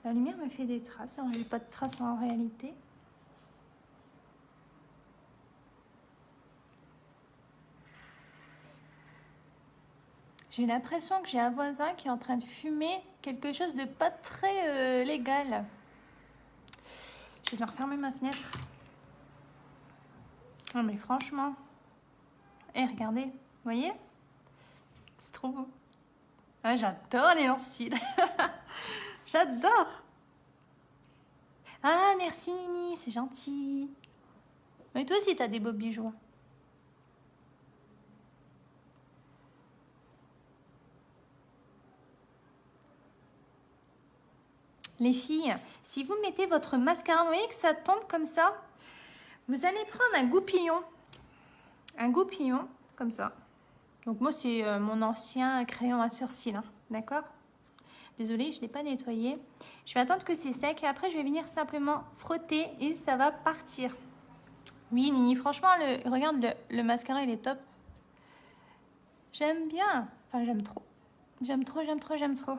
La lumière me fait des traces, alors j'ai pas de traces en réalité. J'ai l'impression que j'ai un voisin qui est en train de fumer quelque chose de pas très légal. Je vais devoir fermer ma fenêtre. Non mais franchement. Regardez, vous voyez? C'est trop beau. Ah, j'adore les lentilles. J'adore. Ah, merci Nini, c'est gentil. Mais toi aussi, t'as des beaux bijoux. Les filles, si vous mettez votre mascara, vous voyez que ça tombe comme ça, vous allez prendre un goupillon. Un goupillon, comme ça. Donc moi, c'est mon ancien crayon à sourcils, hein, d'accord? Désolée, je ne l'ai pas nettoyé. Je vais attendre que c'est sec et après, je vais venir simplement frotter et ça va partir. Oui, Nini, franchement, regarde, le mascara, il est top. J'aime bien. Enfin, j'aime trop. J'aime trop, j'aime trop, j'aime trop.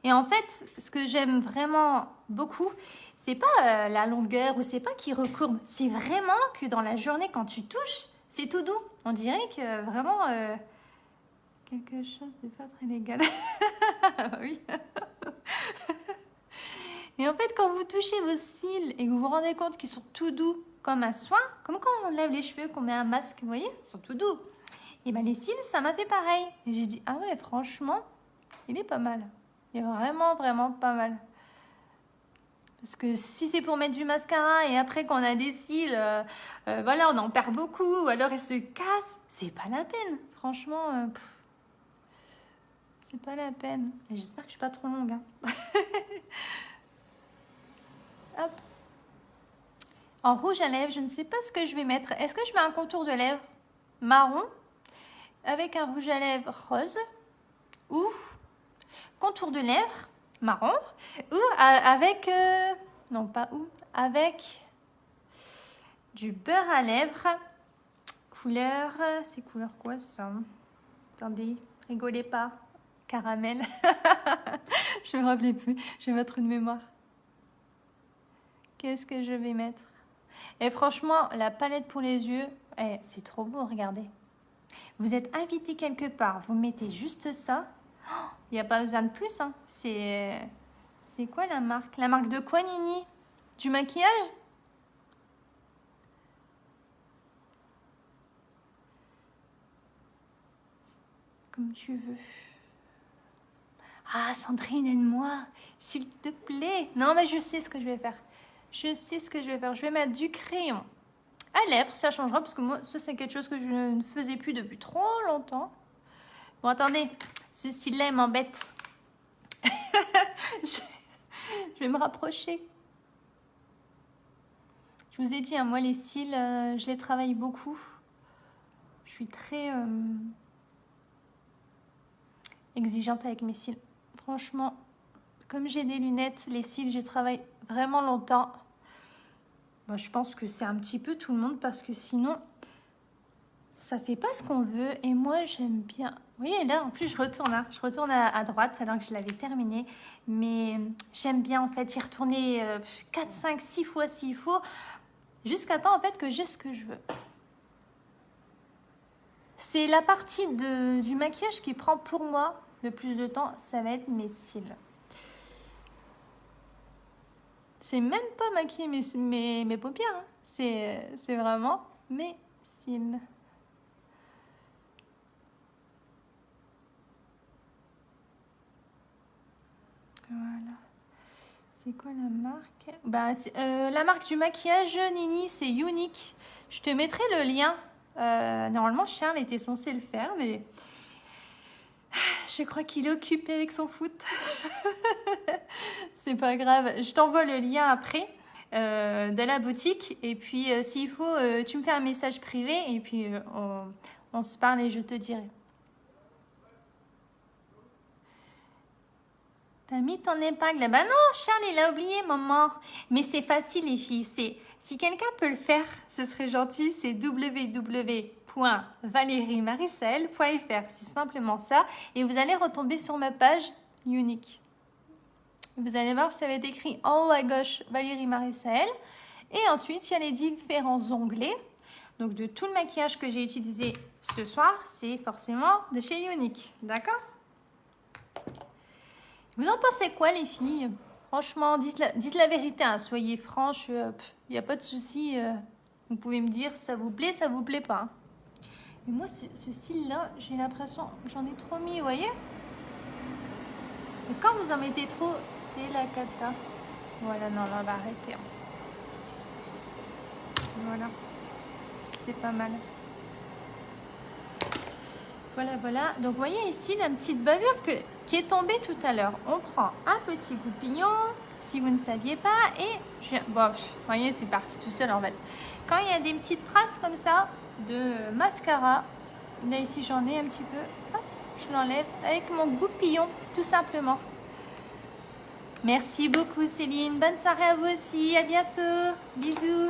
Et en fait, ce que j'aime vraiment beaucoup, c'est pas la longueur ou c'est pas qu'il recourbe. C'est vraiment que dans la journée, quand tu touches, c'est tout doux. On dirait que vraiment quelque chose de pas très légal. Oui. Et en fait, quand vous touchez vos cils et que vous vous rendez compte qu'ils sont tout doux comme un soin, comme quand on lève les cheveux, qu'on met un masque, vous voyez, ils sont tout doux. Et bien les cils, ça m'a fait pareil. Et j'ai dit, ah ouais, franchement, il est pas mal. Il est vraiment, vraiment pas mal. Parce que si c'est pour mettre du mascara et après qu'on a des cils, voilà, on en perd beaucoup, ou alors ils se cassent, c'est pas la peine. Franchement, c'est pas la peine. J'espère que je suis pas trop longue. Hein. Hop. En rouge à lèvres, je ne sais pas ce que je vais mettre. Est-ce que je mets un contour de lèvres marron avec un rouge à lèvres rose ou contour de lèvres marron ou avec non pas ou avec du beurre à lèvres couleur, c'est couleur quoi ça? Attendez, rigolez pas, caramel. Je me rappelais plus, j'ai pas trop de mémoire. Qu'est-ce que je vais mettre? Et franchement, la palette pour les yeux, c'est trop beau, regardez. Vous êtes invité quelque part, vous mettez juste ça. Il n'y a pas besoin de plus. Hein. C'est quoi la marque? La marque de quoi, Nini? Du maquillage? Comme tu veux. Ah, Sandrine, aide-moi, s'il te plaît. Non, mais je sais ce que je vais faire. Je sais ce que je vais faire. Je vais mettre du crayon à lèvres. Ça changera parce que moi, ça, c'est quelque chose que je ne faisais plus depuis trop longtemps. Bon, attendez. Ce style-là, il m'embête. je vais me rapprocher. Je vous ai dit, hein, moi les cils, je les travaille beaucoup. Je suis très exigeante avec mes cils. Franchement, comme j'ai des lunettes, les cils, je travaille vraiment longtemps. Bon, je pense que c'est un petit peu tout le monde parce que sinon, ça fait pas ce qu'on veut. Et moi, j'aime bien. Vous voyez, là, en plus, je retourne. Hein. Je retourne à droite alors que je l'avais terminé. Mais j'aime bien, en fait, y retourner 4, 5, 6 fois s'il faut. Jusqu'à temps, en fait, que j'ai ce que je veux. C'est la partie du maquillage qui prend pour moi le plus de temps. Ça va être mes cils. C'est même pas maquiller mes paupières. Hein. C'est vraiment mes cils. Voilà. C'est quoi la marque? Bah, la marque du maquillage, Nini, c'est Unique. Je te mettrai le lien. Normalement, Charles était censé le faire, mais je crois qu'il est occupé avec son foot. C'est pas grave. Je t'envoie le lien après de la boutique. Et puis, s'il faut, tu me fais un message privé et puis on se parle et je te dirai. T'as mis ton épingle? Bah non, Charles, il a oublié, maman. Mais c'est facile, les filles. Si quelqu'un peut le faire, ce serait gentil. C'est www.valeriemarisaël.fr. C'est simplement ça. Et vous allez retomber sur ma page Unique. Vous allez voir, ça va être écrit en haut à gauche Valérie Marisaël. Et ensuite, il y a les différents onglets. Donc, de tout le maquillage que j'ai utilisé ce soir, c'est forcément de chez Unique. D'accord ? Vous en pensez quoi, les filles? Franchement, dites la vérité, hein. Soyez franches, il n'y a pas de souci. Vous pouvez me dire ça vous plaît pas. Hein. Mais moi, ce cil-là, j'ai l'impression que j'en ai trop mis, vous voyez? Et quand vous en mettez trop, c'est la cata. Voilà, non, là, on va arrêter. Hein. Voilà, c'est pas mal. Voilà. Donc, vous voyez ici la petite bavure qui est tombée tout à l'heure. On prend un petit goupillon, si vous ne saviez pas, et bon, vous voyez, c'est parti tout seul en fait. Quand il y a des petites traces comme ça de mascara, là ici j'en ai un petit peu, hop, je l'enlève avec mon goupillon, tout simplement. Merci beaucoup Céline, bonne soirée à vous aussi, à bientôt, bisous.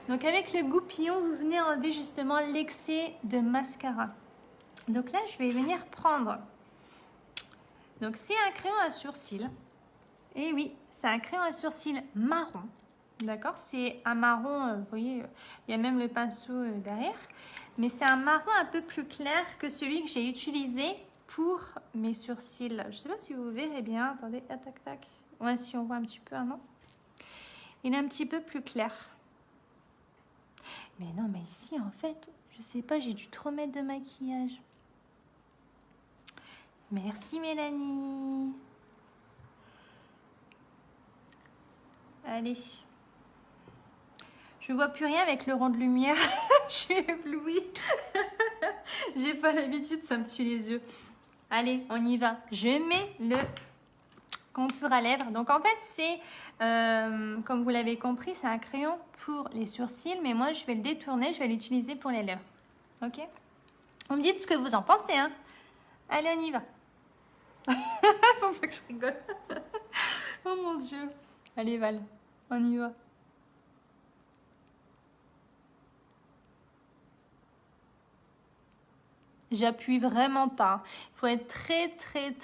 Donc avec le goupillon, vous venez enlever justement l'excès de mascara. Donc là, je vais venir prendre. Donc c'est un crayon à sourcils. Et oui, c'est un crayon à sourcils marron. D'accord? C'est un marron, vous voyez, il y a même le pinceau derrière. Mais c'est un marron un peu plus clair que celui que j'ai utilisé pour mes sourcils. Je ne sais pas si vous verrez bien. Attendez, tac. Ouais, si on voit un petit peu, hein, non? Il est un petit peu plus clair. Mais non, mais ici, en fait, je sais pas, j'ai dû trop mettre de maquillage. Merci Mélanie. Allez. Je vois plus rien avec le rond de lumière. Je suis éblouie. J'ai pas l'habitude, ça me tue les yeux. Allez, on y va. Je mets le contour à lèvres. Donc en fait, c'est, comme vous l'avez compris, c'est un crayon pour les sourcils. Mais moi, je vais le détourner, je vais l'utiliser pour les lèvres. Ok? Vous me dites ce que vous en pensez, hein? Allez, on y va. Faut pas que je rigole. Oh mon Dieu. Allez Val, on y va. J'appuie vraiment pas. Il faut être très. Il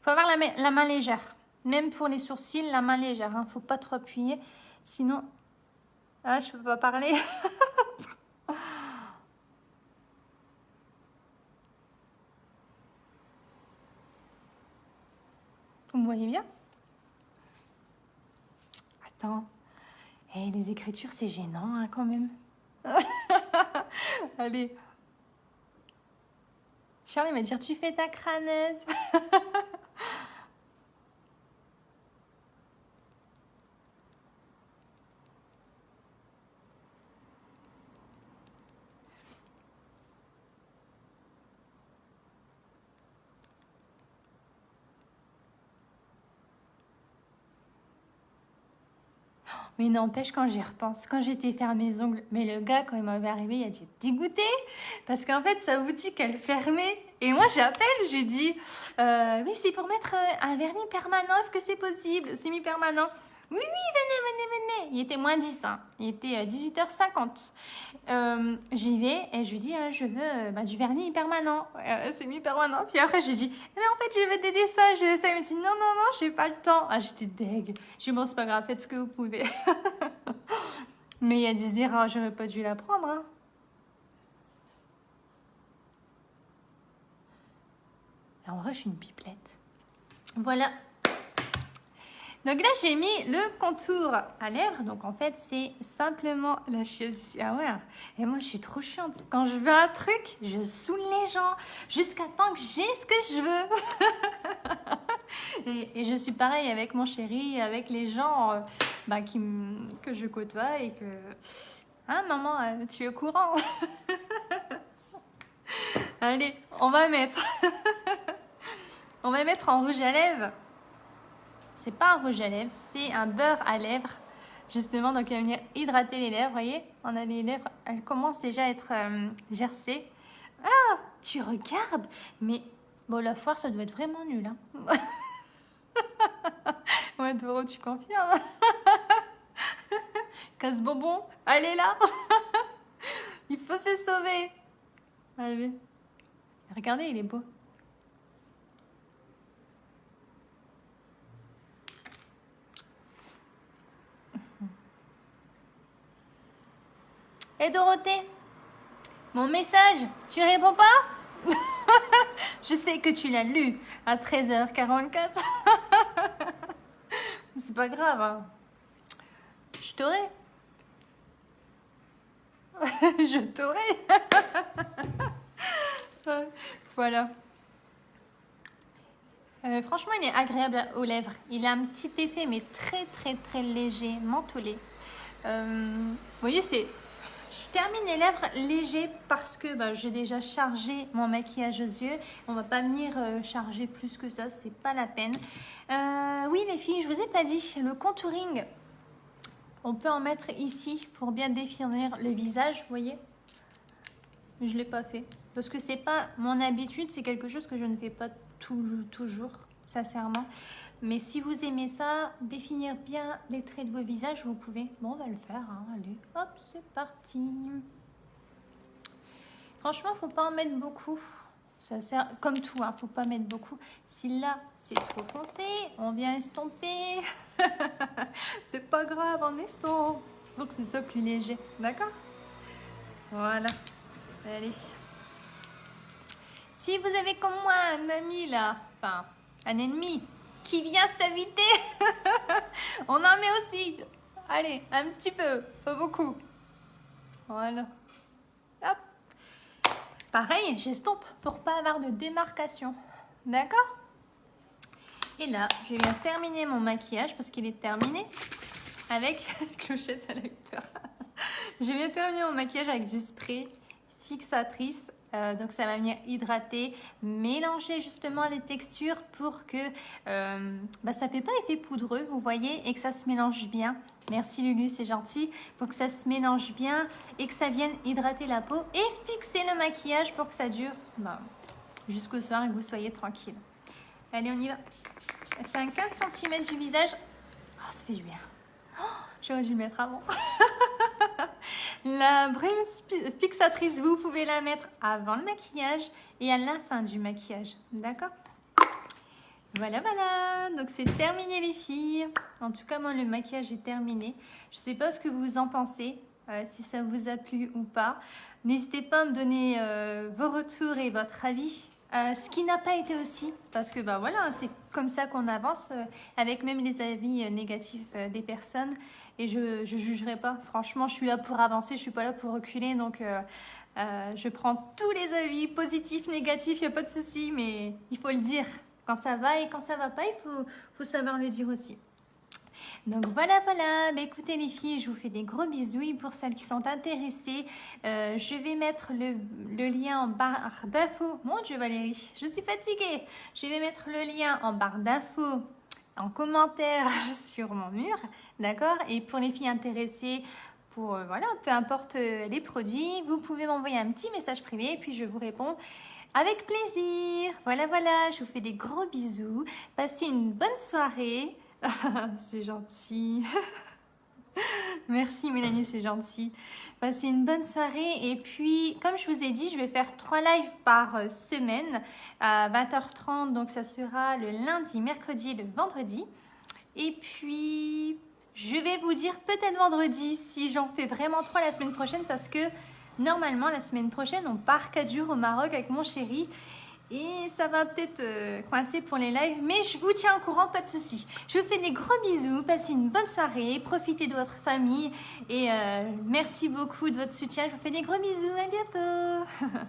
faut avoir la main légère. Même pour les sourcils, la main légère. Il ne faut pas trop appuyer. Sinon... Ah, je peux pas parler. Vous me voyez bien? Attends. Hey, les écritures, c'est gênant hein, quand même. Allez. Charlie va dire, tu fais ta crâneuse. Mais n'empêche, quand j'y repense, quand j'étais faire mes ongles, mais le gars, quand il m'avait arrivé, il a dû être dégoûté. Parce qu'en fait, sa boutique, elle fermait. Et moi, j'appelle, je dis, oui, c'est pour mettre un vernis permanent. Est-ce que c'est possible, semi-permanent? Oui, oui, venez. Il était moins 10, hein. Il était 18h50. J'y vais et je lui dis, je veux du vernis permanent, semi-permanent. Puis après, je lui dis, mais en fait, je veux des dessins, je veux ça. Il me dit, non, j'ai pas le temps. Ah, j'étais deg. Je dis, bon, c'est pas grave, faites ce que vous pouvez. Mais il a dû se dire, j'aurais pas dû la prendre. Hein. Et en vrai, je suis une pipelette. Voilà. Donc là, j'ai mis le contour à lèvres. Donc en fait, c'est simplement la chose ici. Ah ouais. Et moi, je suis trop chiante. Quand je veux un truc, je saoule les gens jusqu'à temps que j'ai ce que je veux. et je suis pareil avec mon chéri, avec les gens que je côtoie et que... Hein, maman, tu es au courant. Allez, on va mettre... on va mettre en rouge à lèvres. C'est pas un rouge à lèvres, c'est un beurre à lèvres. Justement, donc il va venir hydrater les lèvres. Vous voyez, on a les lèvres, elles commencent déjà à être gercées. Ah, tu regardes. Mais bon, la foire, ça doit être vraiment nul. Hein. Ouais, Doro, tu confirmes. Casse-bonbon, allez là. Il faut se sauver. Allez. Regardez, il est beau. Et Dorothée, mon message, tu réponds pas? Je sais que tu l'as lu à 13h44. C'est pas grave. Hein. Je t'aurai. Je t'aurai. Voilà. Franchement, il est agréable aux lèvres. Il a un petit effet, mais très léger, mentholé. Vous voyez, c'est... Je termine les lèvres légers parce que j'ai déjà chargé mon maquillage aux yeux. On va pas venir charger plus que ça, c'est pas la peine. Oui les filles, je vous ai pas dit, le contouring, on peut en mettre ici pour bien définir le visage, vous voyez. Je l'ai pas fait parce que c'est pas mon habitude, c'est quelque chose que je ne fais pas toujours, sincèrement. Mais si vous aimez ça, définir bien les traits de vos visages, vous pouvez. Bon, on va le faire. Hein. Allez, hop, c'est parti. Franchement, faut pas en mettre beaucoup. Ça sert comme tout, hein, faut pas mettre beaucoup. Si là, c'est trop foncé, on vient estomper. C'est pas grave, on estompe. Faut que ce soit plus léger, d'accord? Voilà. Allez. Si vous avez comme moi un ami là, enfin, un ennemi, qui vient s'inviter. On en met aussi. Allez, un petit peu, pas beaucoup. Voilà. Hop. Pareil, j'estompe pour pas avoir de démarcation. D'accord? Et là, je viens terminer mon maquillage parce qu'il est terminé avec clochette à la peur. Je viens terminer mon maquillage avec du spray fixatrice. Donc ça va venir hydrater, mélanger justement les textures pour que ça fait pas effet poudreux, vous voyez, et que ça se mélange bien. Merci Lulu, c'est gentil. Pour que ça se mélange bien et que ça vienne hydrater la peau et fixer le maquillage pour que ça dure jusqu'au soir et que vous soyez tranquille. Allez, on y va. C'est un 15 cm du visage. Oh, ça fait du bien. Oh, j'aurais dû le mettre avant. La brume fixatrice, vous pouvez la mettre avant le maquillage et à la fin du maquillage. D'accord? Voilà. Donc, c'est terminé les filles. En tout cas, moi, le maquillage est terminé. Je ne sais pas ce que vous en pensez, si ça vous a plu ou pas. N'hésitez pas à me donner vos retours et votre avis. Ce qui n'a pas été aussi, parce que voilà, c'est comme ça qu'on avance avec même les avis négatifs des personnes et je jugerai pas. Franchement, je suis là pour avancer, je suis pas là pour reculer, donc je prends tous les avis positifs, négatifs, il n'y a pas de souci, mais il faut le dire quand ça va et quand ça va pas, il faut savoir le dire aussi. Donc voilà. Mais écoutez les filles, je vous fais des gros bisous. Et pour celles qui sont intéressées, je vais mettre le lien en barre d'infos. Mon Dieu Valérie, je suis fatiguée. Je vais mettre le lien en barre d'infos en commentaire sur mon mur, d'accord? Et pour les filles intéressées, pour voilà, peu importe les produits, vous pouvez m'envoyer un petit message privé et puis je vous réponds avec plaisir. Voilà, voilà, je vous fais des gros bisous. Passez une bonne soirée. C'est gentil. Merci Mélanie, c'est gentil. Passez une bonne soirée et puis comme je vous ai dit, je vais faire 3 lives par semaine à 20h30, donc ça sera le lundi, mercredi et le vendredi. Et puis je vais vous dire peut-être vendredi si j'en fais vraiment 3 la semaine prochaine parce que normalement la semaine prochaine on part 4 jours au Maroc avec mon chéri. Et ça va peut-être coincer pour les lives, mais je vous tiens au courant, pas de soucis. Je vous fais des gros bisous, passez une bonne soirée, profitez de votre famille et merci beaucoup de votre soutien. Je vous fais des gros bisous, à bientôt.